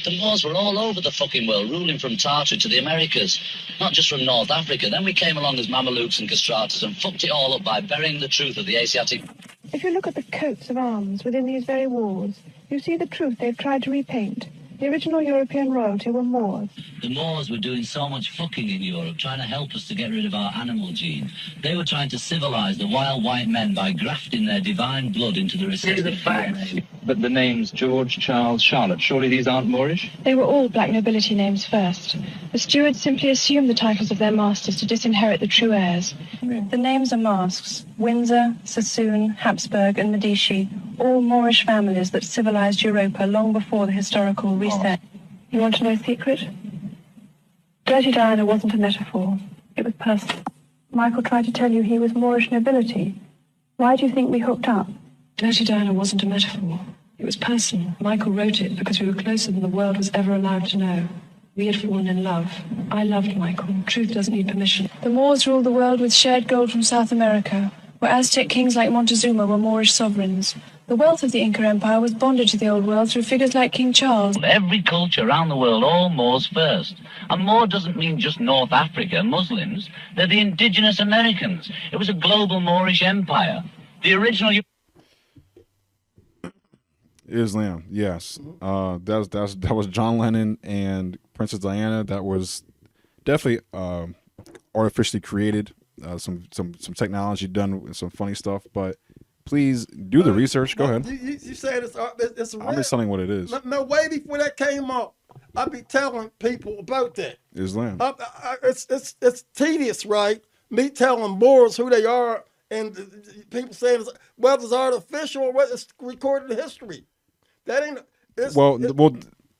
The Moors were all over the fucking world, ruling from Tartary to the Americas, not just from North Africa. Then we came along as Mamelukes and Castratus and fucked it all up by burying the truth of the Asiatic. If you look at the coats of arms within these very walls, you see the truth they've tried to repaint. The original European royalty were Moors. The Moors were doing so much fucking in Europe, trying to help us to get rid of our animal gene. They were trying to civilize the wild white men by grafting their divine blood into the recessive DNA. But the names George, Charles, Charlotte, surely these aren't Moorish? They were all black nobility names first. The stewards simply assumed the titles of their masters to disinherit the true heirs. The names are masks: Windsor, Sassoon, Habsburg, and Medici, all Moorish families that civilized Europa long before the historical reset. You want to know a secret? Dirty Diana wasn't a metaphor. It was personal. Michael tried to tell you he was Moorish nobility. Why do you think we hooked up? Dirty Diana wasn't a metaphor. It was personal. Michael wrote it because we were closer than the world was ever allowed to know. We had fallen in love. I loved Michael. Truth doesn't need permission. The Moors ruled the world with shared gold from South America, where Aztec kings like Montezuma were Moorish sovereigns. The wealth of the Inca Empire was bonded to the Old World through figures like King Charles. Every culture around the world, all Moors first. And Moor doesn't mean just North Africa, Muslims. They're the indigenous Americans. It was a global Moorish empire. The original... Islam, yes. That was John Lennon and Princess Diana. That was definitely artificially created. Some technology done with some funny stuff, but please do the research. Go ahead. You said it's real. I'm just telling what it is. No, way before that came up, I'd be telling people about that. Islam. It's tedious, right? Me telling Moors who they are, and people saying whether it's artificial or whether it's recorded in history. That ain't.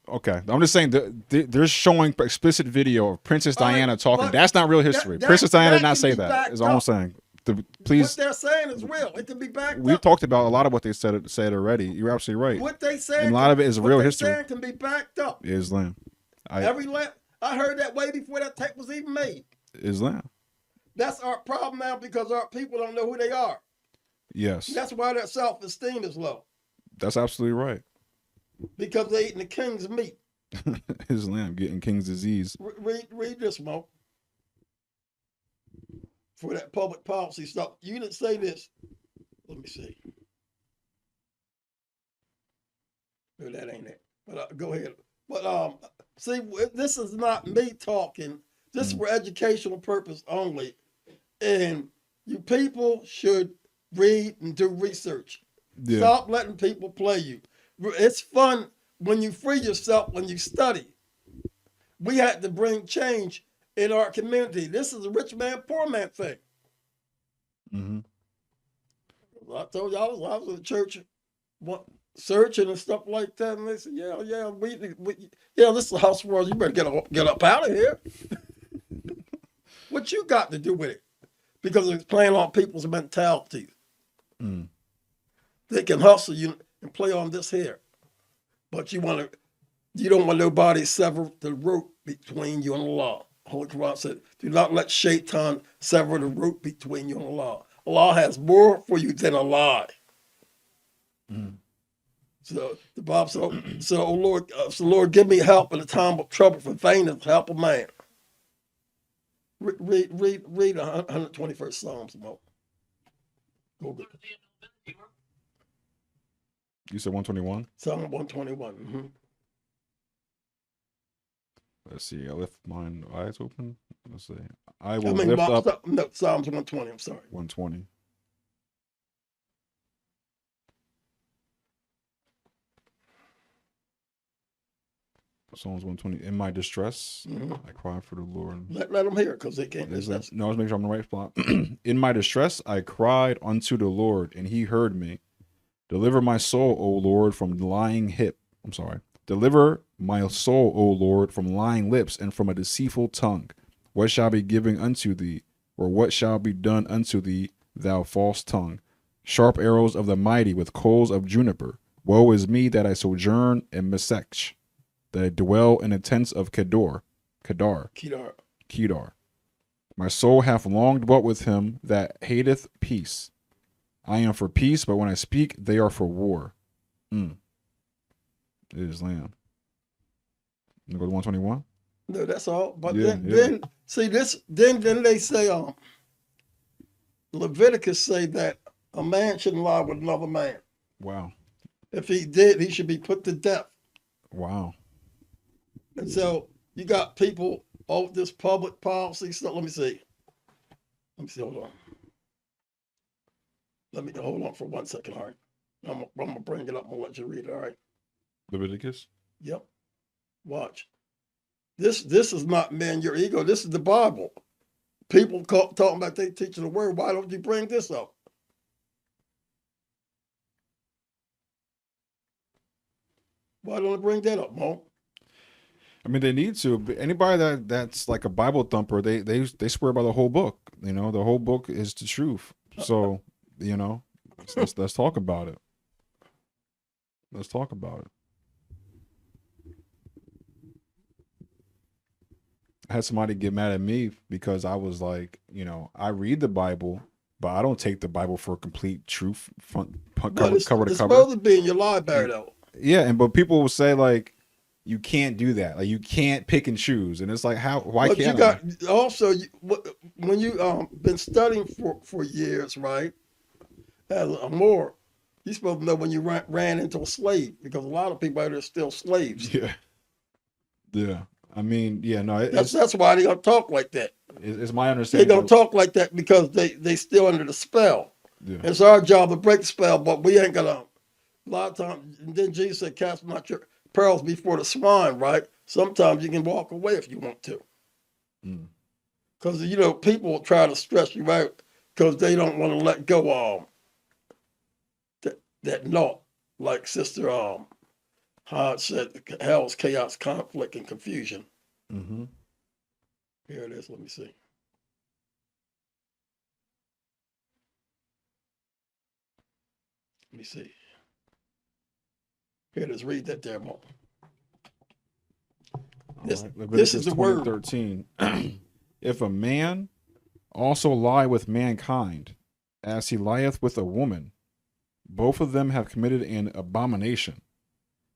Okay. I'm just saying they're showing explicit video of Princess Diana talking. That's not real history. Princess Diana did not say that. Is all I'm saying. Please. What they're saying is real. It can be backed up. We've talked about a lot of what they said already. You're absolutely right. What they say, a lot of it is real history. What they can be backed up. Islam. I heard that way before that tape was even made. Islam. That's our problem now because our people don't know who they are. Yes. That's why their self-esteem is low. That's absolutely right. Because they eating the king's meat. Islam, getting king's disease. Read this, Mo. For that public policy stuff. You didn't say this. Let me see. No, that ain't it. But go ahead. But see, this is not me talking. This is for educational purpose only. And you people should read and do research. Yeah. Stop letting people play you. It's fun when you free yourself, when you study. We had to bring change in our community. This is a rich man, poor man thing. Mm-hmm. I told you I was in the church searching and stuff like that, and they said, yeah, this is the house world. You better get up out of here. What you got to do with it? Because it's playing on people's mentalities. Mm. They can hustle you and play on this here, but you don't want nobody to sever the rope between you and Allah. Holy Quran said, "Do not let Shaitan sever the rope between you and Allah. Allah has more for you than a lie." Mm. So the Bible said, "So Lord, give me help in the time of trouble, for vain is the help of man." Read 121st Psalms, Mo. Go get it. You said 121? Psalm 121. Mm-hmm. Let's see. I left mine eyes open. Let's see. Lift up. No, Psalms 120. I'm sorry. 120. Psalms 120. In my distress, I cried for the Lord. Let them hear it because they can't. No, let's make sure I'm in the right spot. In my distress, I cried unto the Lord, and he heard me. Deliver my soul, O Lord, from lying hip. I'm sorry. Deliver my soul, O Lord, from lying lips and from a deceitful tongue. What shall be given unto thee, or what shall be done unto thee, thou false tongue? Sharp arrows of the mighty with coals of juniper. Woe is me that I sojourn in Mesech, that I dwell in the tents of Kedar. My soul hath long dwelt with him that hateth peace. I am for peace, but when I speak, they are for war. Islam. You go to 121. No, that's all. But Yeah, then see this. Then they say Leviticus say that a man shouldn't lie with another man. Wow. If he did, he should be put to death. Wow. And so you got people of this public policy stuff. Let me see. Hold on. Let me hold on for 1 second. All right. I'm gonna bring it up. I'm gonna let you read it. All right. Leviticus. Yep. Watch. This is not man your ego. This is the Bible. People talking about they teaching the word. Why don't you bring this up? Why don't I bring that up, Mo? I mean, they need to. But anybody that's like a Bible thumper, they swear by the whole book. You know, the whole book is the truth. So, you know, let's talk about it. Let's talk about it. I had somebody get mad at me because I was like, you know, I read the Bible, but I don't take the Bible for complete truth, cover to cover. It's supposed to be in your library, though. Yeah, but people will say like, you can't do that. Like you can't pick and choose, and it's like, how? Why But can't you I? got also when you been studying for years, right? As a Moor, you're supposed to know when you ran into a slave, because a lot of people out there are still slaves. Yeah, yeah. I mean, yeah, no. That's why they gonna talk like that. It's my They understanding. gonna talk like that because they still under the spell. Yeah. It's our job to break the spell, but we ain't gonna. A lot of times, and then Jesus said, "Cast not your pearls before the swine." Right? Sometimes you can walk away if you want to, because you know people will try to stress you out because they don't want to let go of that knot. Like Sister Hod said, hell's chaos, conflict, and confusion. Mm-hmm. Here it is. Let me see. Let me see. Here it is. Read that there, Mo. This is the word. 13. If a man also lie with mankind, as he lieth with a woman, both of them have committed an abomination.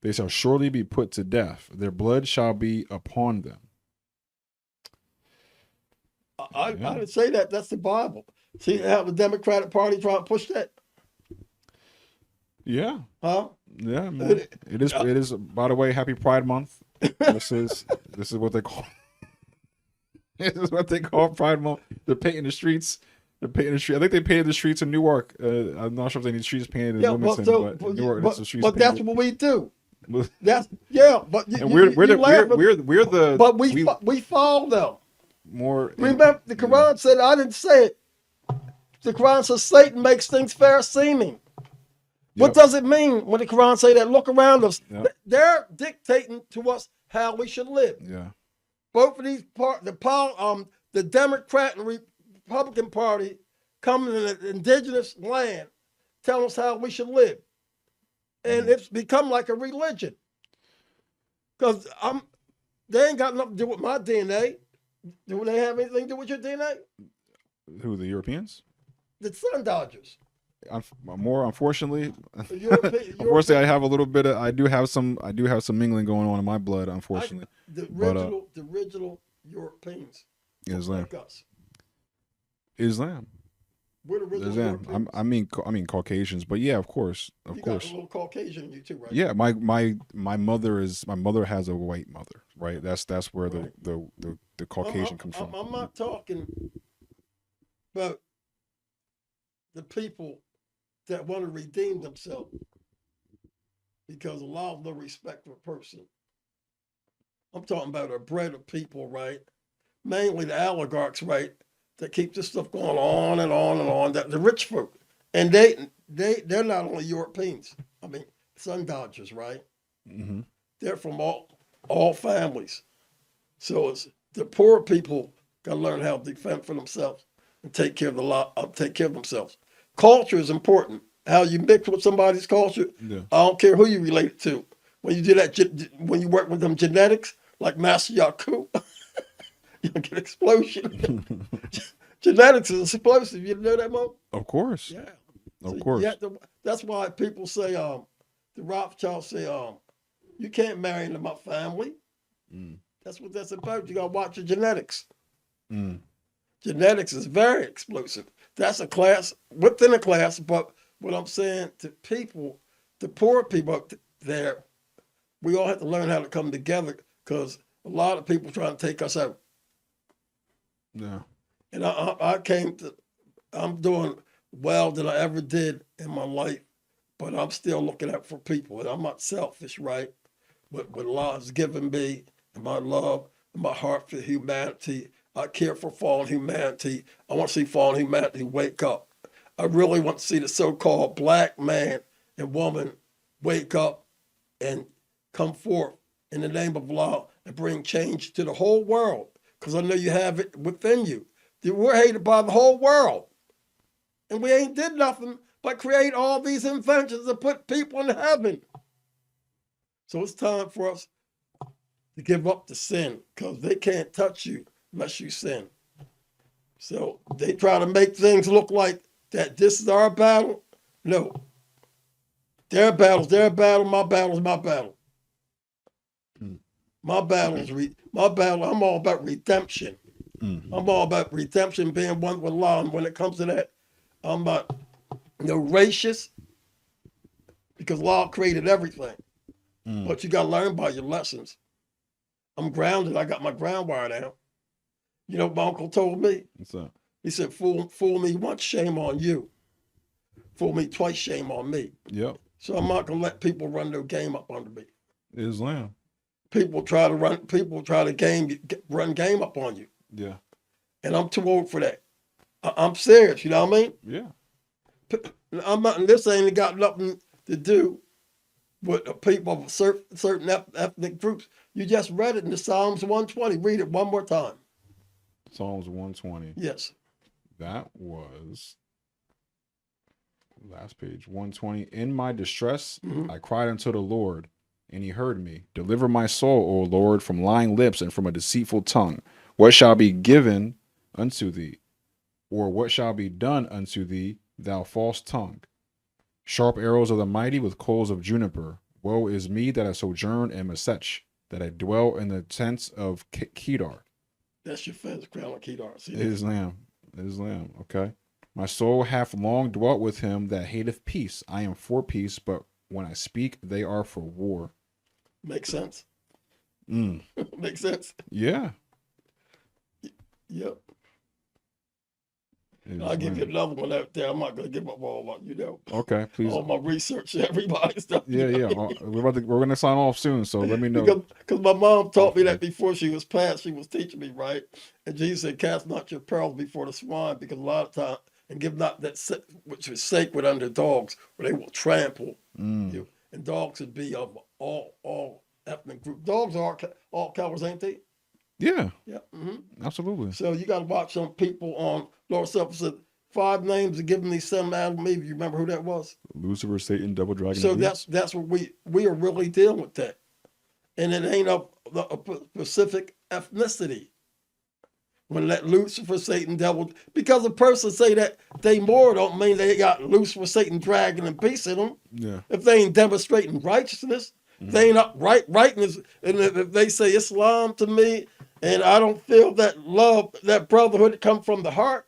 They shall surely be put to death. Their blood shall be upon them. I didn't say that. That's the Bible. See how the Democratic Party trying to push that? Yeah. Huh? Yeah, man. It is. By the way, happy Pride Month. This is what they call. This is what they call Pride Month. They're painting the streets. I think they painted the streets in Newark. I'm not sure if they need streets painted in Wilmington, but Newark, that's the streets but painted. that's what we do. But we follow them. More. Remember, the Quran said, I didn't say it. The Quran says Satan makes things fair seeming. What does it mean when the Quran say that? Look around us. Yep. They're dictating to us how we should live. Yeah. Both of these the Democrat and Republican Party coming in an indigenous land, telling us how we should live. And it's become like a religion. Because they ain't got nothing to do with my DNA. Do they have anything to do with your DNA? Who, the Europeans? The Sun Dodgers. More, unfortunately, unfortunately, I have a little bit of. I do have some mingling going on in my blood. Unfortunately, the original Europeans. Islam. Like us. Islam. We're the original Islam. I mean Caucasians, but yeah, of course. You got a little Caucasian in you too, right? Yeah, my mother has a white mother, right? That's where the Caucasian comes from. I'm not talking about the people that want to redeem themselves, because a lot of no respect for a person. I'm talking about a breed of people, right? Mainly the oligarchs, right? That keep this stuff going on and on and on. That the rich folk, and they're not only Europeans. I mean, Sun Dodgers, right? Mm-hmm. They're from all families. So it's the poor people got to learn how to defend for themselves and take care of themselves. Culture is important. How you mix with somebody's culture. Yeah. I don't care who you relate to. When you do that, when you work with them genetics, like Master Yaku, you get explosion. Genetics is explosive. You know that, Mo? Of course. Yeah. Of course. That's why people say the Rothschilds say You can't marry into my family. That's what that's about. You got to watch your genetics. Genetics is very explosive. That's a class within a class, but what I'm saying to people, the poor people up there, we all have to learn how to come together because a lot of people trying to take us out. Yeah. And I'm doing well than I ever did in my life, but I'm still looking out for people. And I'm not selfish, right? What God's given me and my love and my heart for humanity, I care for fallen humanity. I want to see fallen humanity wake up. I really want to see the so-called black man and woman wake up and come forth in the name of law and bring change to the whole world. Because I know you have it within you. We're hated by the whole world. And we ain't did nothing but create all these inventions to put people in heaven. So it's time for us to give up the sin because they can't touch you unless you sin. So they try to make things look like that this is our battle. No. Their battle's their battle, my battle's my battle. My battle, I'm all about redemption. I'm all about redemption, being one with law. And when it comes to that, I'm not racist because law created everything. But you got to learn by your lessons. I'm grounded. I got my ground wire down. You know what my uncle told me? What's that? He said, fool me once, shame on you. Fool me twice, shame on me. Yep. So I'm not going to let people run their game up under me. Islam. People try to run game up on you. Yeah. And I'm too old for that. I'm serious, you know what I mean? Yeah. I'm not, and this ain't got nothing to do with people of certain ethnic groups. You just read it in the Psalms 120. Read it one more time. Psalms 120. Yes. That was last page 120. In my distress, I cried unto the Lord, and he heard me. Deliver my soul, O Lord, from lying lips and from a deceitful tongue. What shall be given unto thee? Or what shall be done unto thee, thou false tongue? Sharp arrows of the mighty with coals of juniper. Woe is me that I sojourn in Mesech, that I dwell in the tents of Kedar. That's your feathers crown of Kedar. See, Islam. Okay. My soul hath long dwelt with him that hateth peace. I am for peace, but when I speak, they are for war. Makes sense. Makes sense. Yeah. Yep. I'll give you another one out there. I'm not going to give up all of you know. Okay, please. All my research, everybody's stuff. Yeah. We're going to sign off soon, so let me know. Because my mom taught me that before she was passed. She was teaching me, right? And Jesus said, cast not your pearls before the swine, because a lot of time, and give not that which is sacred under dogs, where they will trample you. And dogs would be of all ethnic groups. Dogs are all colors, ain't they? Yeah. Yeah. Absolutely. So you got to watch some people on Lord Supper said 5 names of giving these son Adam Eve. You remember who that was? Lucifer, Satan, Devil, Dragon. So that's what we are really dealing with that, and it ain't a specific ethnicity. When that Lucifer, Satan, Devil, because a person say that they Moor don't mean they got Lucifer, Satan, Dragon, and peace in them. Yeah. If they ain't demonstrating righteousness, they ain't rightness, and if they say Islam to me, and I don't feel that love, that brotherhood that come from the heart.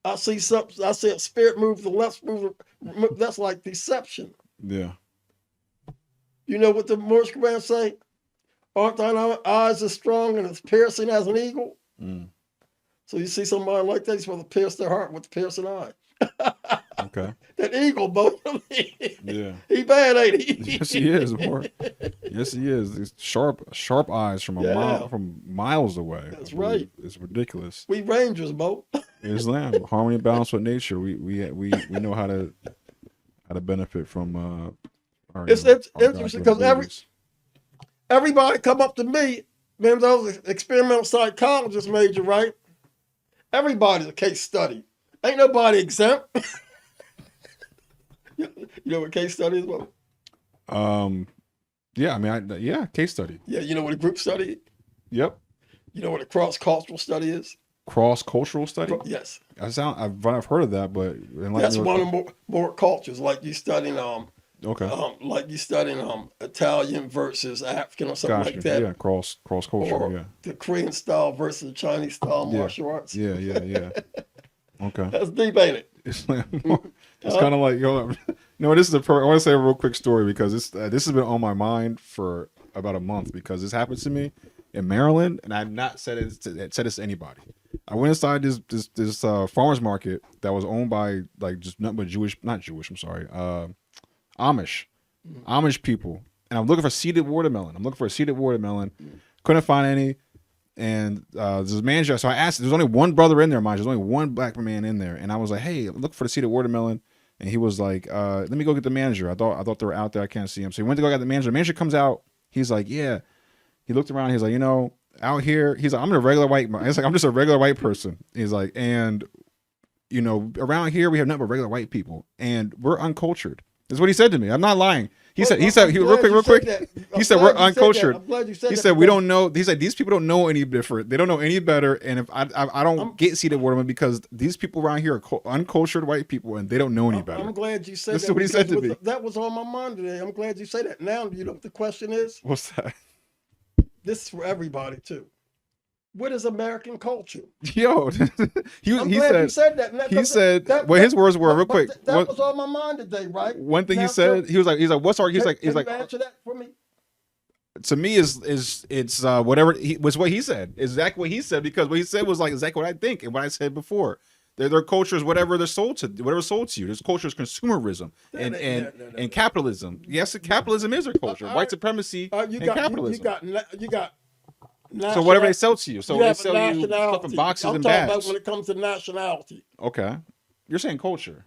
I see something. I see a spirit move to the left, that's like deception. Yeah. You know what the Moorish Quran say? Aren't thine eyes as strong and as piercing as an eagle? So you see somebody like that, he's supposed to pierce their heart with the piercing eye. Okay. That eagle, both of them. Yeah. He bad, ain't he? Yes, he is. More. Yes, he is. These sharp eyes from from miles away. That's right. It's ridiculous. We rangers, Bo. Islam, harmony and balance with nature. We know how to benefit from our. It's interesting because everybody come up to me. Man, I was an experimental psychologist major, right? Everybody's a case study. Ain't nobody exempt. You know what case study is? What? Yeah, I mean, case study. Yeah, you know what a group study is? Yep. You know what a cross-cultural study is? Cross-cultural study? Yes. I've heard of that, but that's one of more cultures. Like you studying Okay. Like you studying Italian versus African or something Gotcha. like that. Yeah, cross culture. Or Yeah. the Korean style versus the Chinese style Yeah. martial arts. Yeah. Okay. That's deep, ain't it? It's kind of like, this is I want to say a real quick story because this has been on my mind for about a month because this happened to me in Maryland, and I've not said this to anybody. I went inside this farmer's market that was owned by like just nothing but not Jewish, I'm sorry, Amish people, and I'm looking for seeded watermelon. Couldn't find any. And there's a manager, so I asked. There's only one brother in there, mind you. There's only one black man in there, and I was like, "Hey, look for the seeded watermelon." And he was like, "Let me go get the manager." I thought they were out there. I can't see him. So he went to go get the manager. The manager comes out. He's like, "Yeah." He looked around. He's like, out here. He's like, "I'm a regular white man." He's like, "I'm just a regular white person." He's like, "And around here we have nothing but regular white people, and we're uncultured." That's what he said to me. I'm not lying. He said real quick. He said we're uncultured. I'm glad you said that. He said we don't know. He said these people don't know any different. They don't know any better. And if I don't get seeded watermelon because these people around here are uncultured white people and they don't know any better. I'm glad you said That's that. what he said to me. That was on my mind today. I'm glad you said that. Now you know what the question is. What's that? This is for everybody too. What is American culture? Yo, You said that. He said his words were real quick. That was on my mind today, right? One thing he said, he was like, what's our? He's like, answer that for me. To me, it's whatever was what he said. Exactly what he said because what he said was like exactly what I think and what I said before. Their culture is whatever they're sold to, whatever's sold to you. This culture is consumerism and capitalism. Yes, capitalism is their culture. White supremacy and capitalism. You got. So whatever they sell to you. So they sell you stuff in boxes and bags. About when it comes to nationality. Okay. You're saying culture.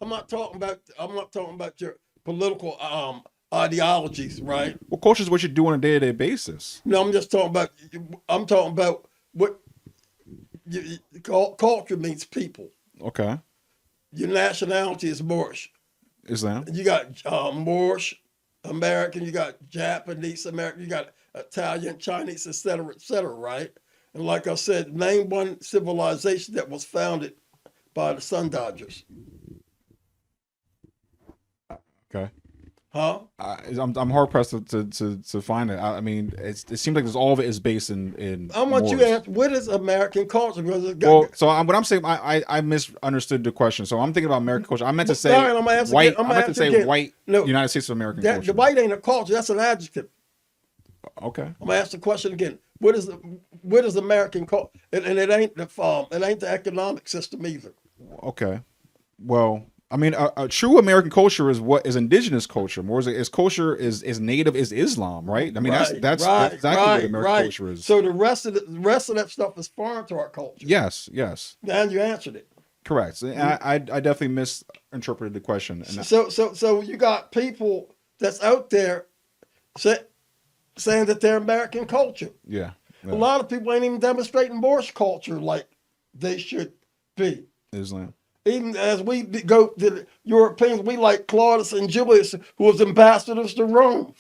I'm not talking about your political ideologies, right? Well, culture is what you do on a day-to-day basis. No, I'm talking about what culture means people. Okay. Your nationality is Moorish. Islam. You got Moorish American, you got Japanese American, you got Italian, Chinese, et cetera, right? And like I said, name one civilization that was founded by the Sun Dodgers. Okay. Huh? I'm hard pressed to find it. I mean, it seems like all of it is based in. I want you to answer what is American culture? Because what I'm saying, I misunderstood the question. So I'm thinking about American culture. I meant to say white. I meant to say white. No, United States of American culture. The white ain't a culture. That's an adjective. Okay. I'm gonna ask the question again. What is American culture? And it ain't the economic system either. Okay. Well, I mean, a true American culture is what is indigenous culture. More is culture is native is Islam, right? I mean, that's exactly what American culture is. So the rest of that stuff is foreign to our culture. Yes. And you answered it. Correct. I definitely misinterpreted the question. So you got people that's out there saying that they're American culture. Yeah. A lot of people ain't even demonstrating Moorish culture like they should be. Islam. Even as we go to the Europeans, we like Claudius and Julius, who was ambassadors to Rome.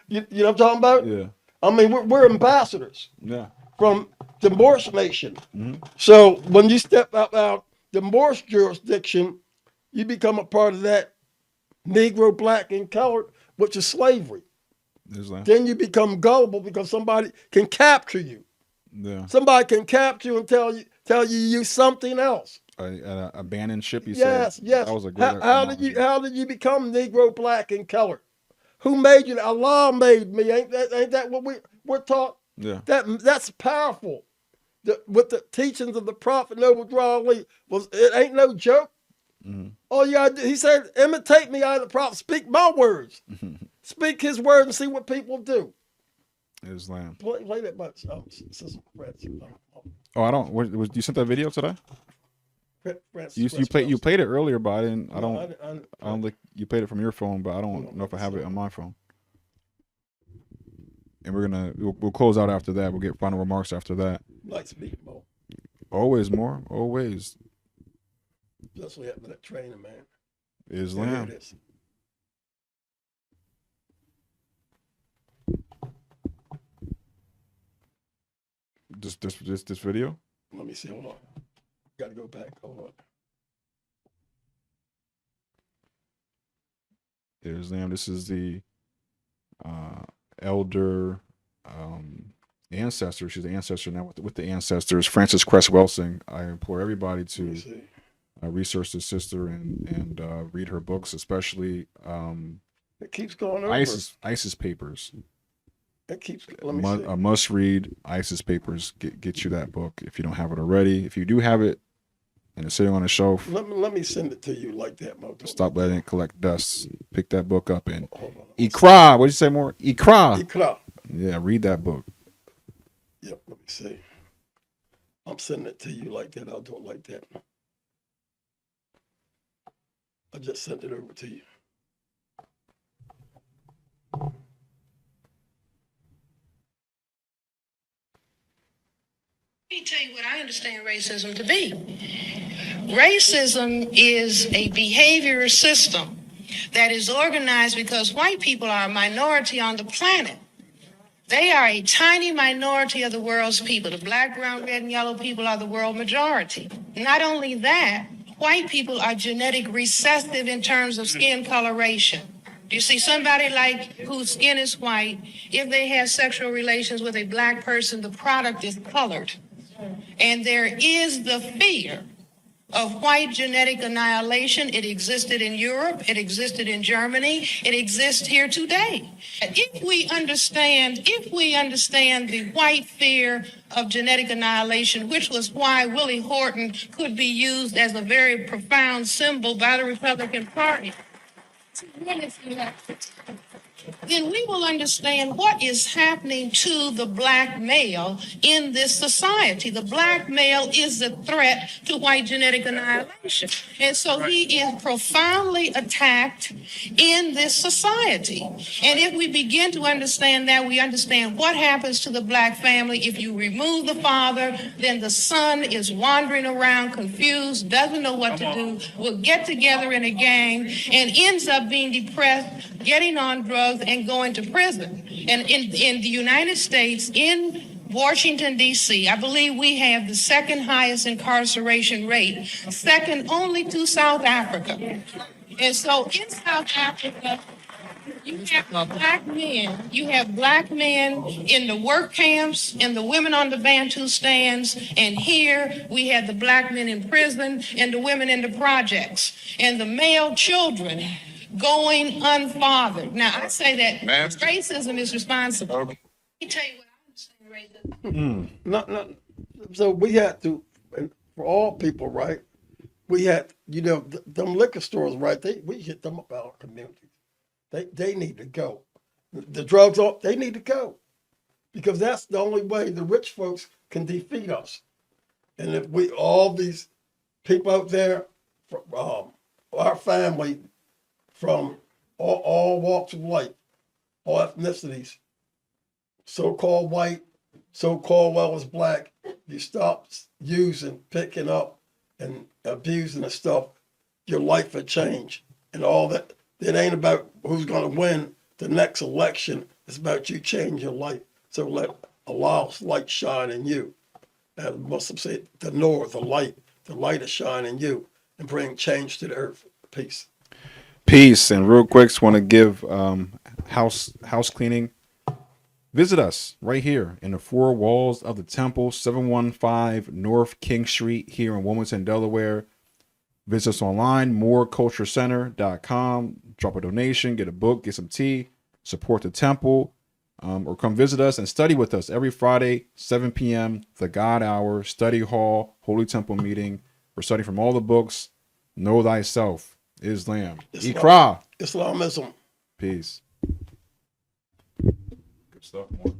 you know what I'm talking about? Yeah. I mean, we're ambassadors. Yeah. From the Moorish nation. Mm-hmm. So when you step out the Moorish jurisdiction, you become a part of that Negro, black, and colored, which is slavery. Islam. Then you become gullible because somebody can capture you. Yeah. Somebody can capture you and tell you something else. An abandoned ship, you said? Yes. That was a great how did you become Negro, black, and colored? Who made you? Allah made me. Ain't that what we're taught? Yeah. That's powerful. With the teachings of the Prophet Noble Draw Ali, it ain't no joke. Mm-hmm. All you gotta do, he said, imitate me out of the Prophet. Speak my words. Speak his word and see what people do. Islam. Play that much. I don't. You sent that video today? You played it earlier, but I didn't. I don't think you played it from your phone, but I don't know if I have it on my phone. And we'll close out after that. We'll get final remarks after that. Like speak more. Always more. Always. Especially after that training, man. Islam. There it is. This video? Let me see. Hold on. Got to go back. Hold on. Islam. This is the elder ancestor. She's the ancestor now with the ancestors. Frances Cress Welsing. I implore everybody to research this sister and read her books, especially It keeps going over. ISIS papers. It keeps. Let me see. A must read. ISIS papers. Get you that book if you don't have it already. If you do have it and it's sitting on a shelf, Let me send it to you like that, Mo. stop letting it collect dust. Pick that book up and Ikra. What'd you say more? Ikra. Ikra. Yeah, read that book. Yep. Let me see. I'm sending it to you like that. I'll do it like that. I just sent it over to you. Let me tell you what I understand racism to be. Racism is a behavior system that is organized because white people are a minority on the planet. They are a tiny minority of the world's people. The black, brown, red, and yellow people are the world majority. Not only that, white people are genetic recessive in terms of skin coloration. You see somebody like whose skin is white, if they have sexual relations with a black person, the product is colored. And there is the fear of white genetic annihilation. It existed in Europe. It existed in Germany. It exists here today. If we understand the white fear of genetic annihilation, which was why Willie Horton could be used as a very profound symbol by the Republican Party, then we will understand what is happening to the black male in this society. The black male is a threat to white genetic annihilation. And so he is profoundly attacked in this society. And if we begin to understand that, we understand what happens to the black family. If you remove the father, then the son is wandering around confused, doesn't know what to do, will get together in a gang, and ends up being depressed, getting on drugs, and going to prison. And in the United States, in Washington, D.C., I believe we have the second highest incarceration rate, second only to South Africa. And so in South Africa, you have black men in the work camps and the women on the Bantu stands. And here we have the black men in prison and the women in the projects and the male children going unfathered. Now, I say that racism is responsible. Let me tell you what I understand racism. So we had to, and for all people, right? We had, them liquor stores, right? We hit them up out our communities. They need to go. The drugs, they need to go. Because that's the only way the rich folks can defeat us. And if all these people out there, our family, from all walks of life, all ethnicities, so-called white, so-called well as black, you stop using, picking up, and abusing the stuff, your life will change. And all that, it ain't about who's going to win the next election. It's about you change your life. So let Allah's light shine in you. As Muslims say, the Noor, the light is shine in you and bring change to the earth. Peace. Peace. And real quick, just want to give house cleaning. Visit us right here in the four walls of the temple, 715 North King Street here in Wilmington, Delaware. Visit us online, moorculturecenter.com. Drop a donation, get a book, get some tea, support the temple, or come visit us and study with us every Friday, 7 p.m., the God Hour, Study Hall, Holy Temple meeting. We're studying from all the books. Know Thyself, Islam, Ikra, Islamism. Peace. Good stuff, Moor.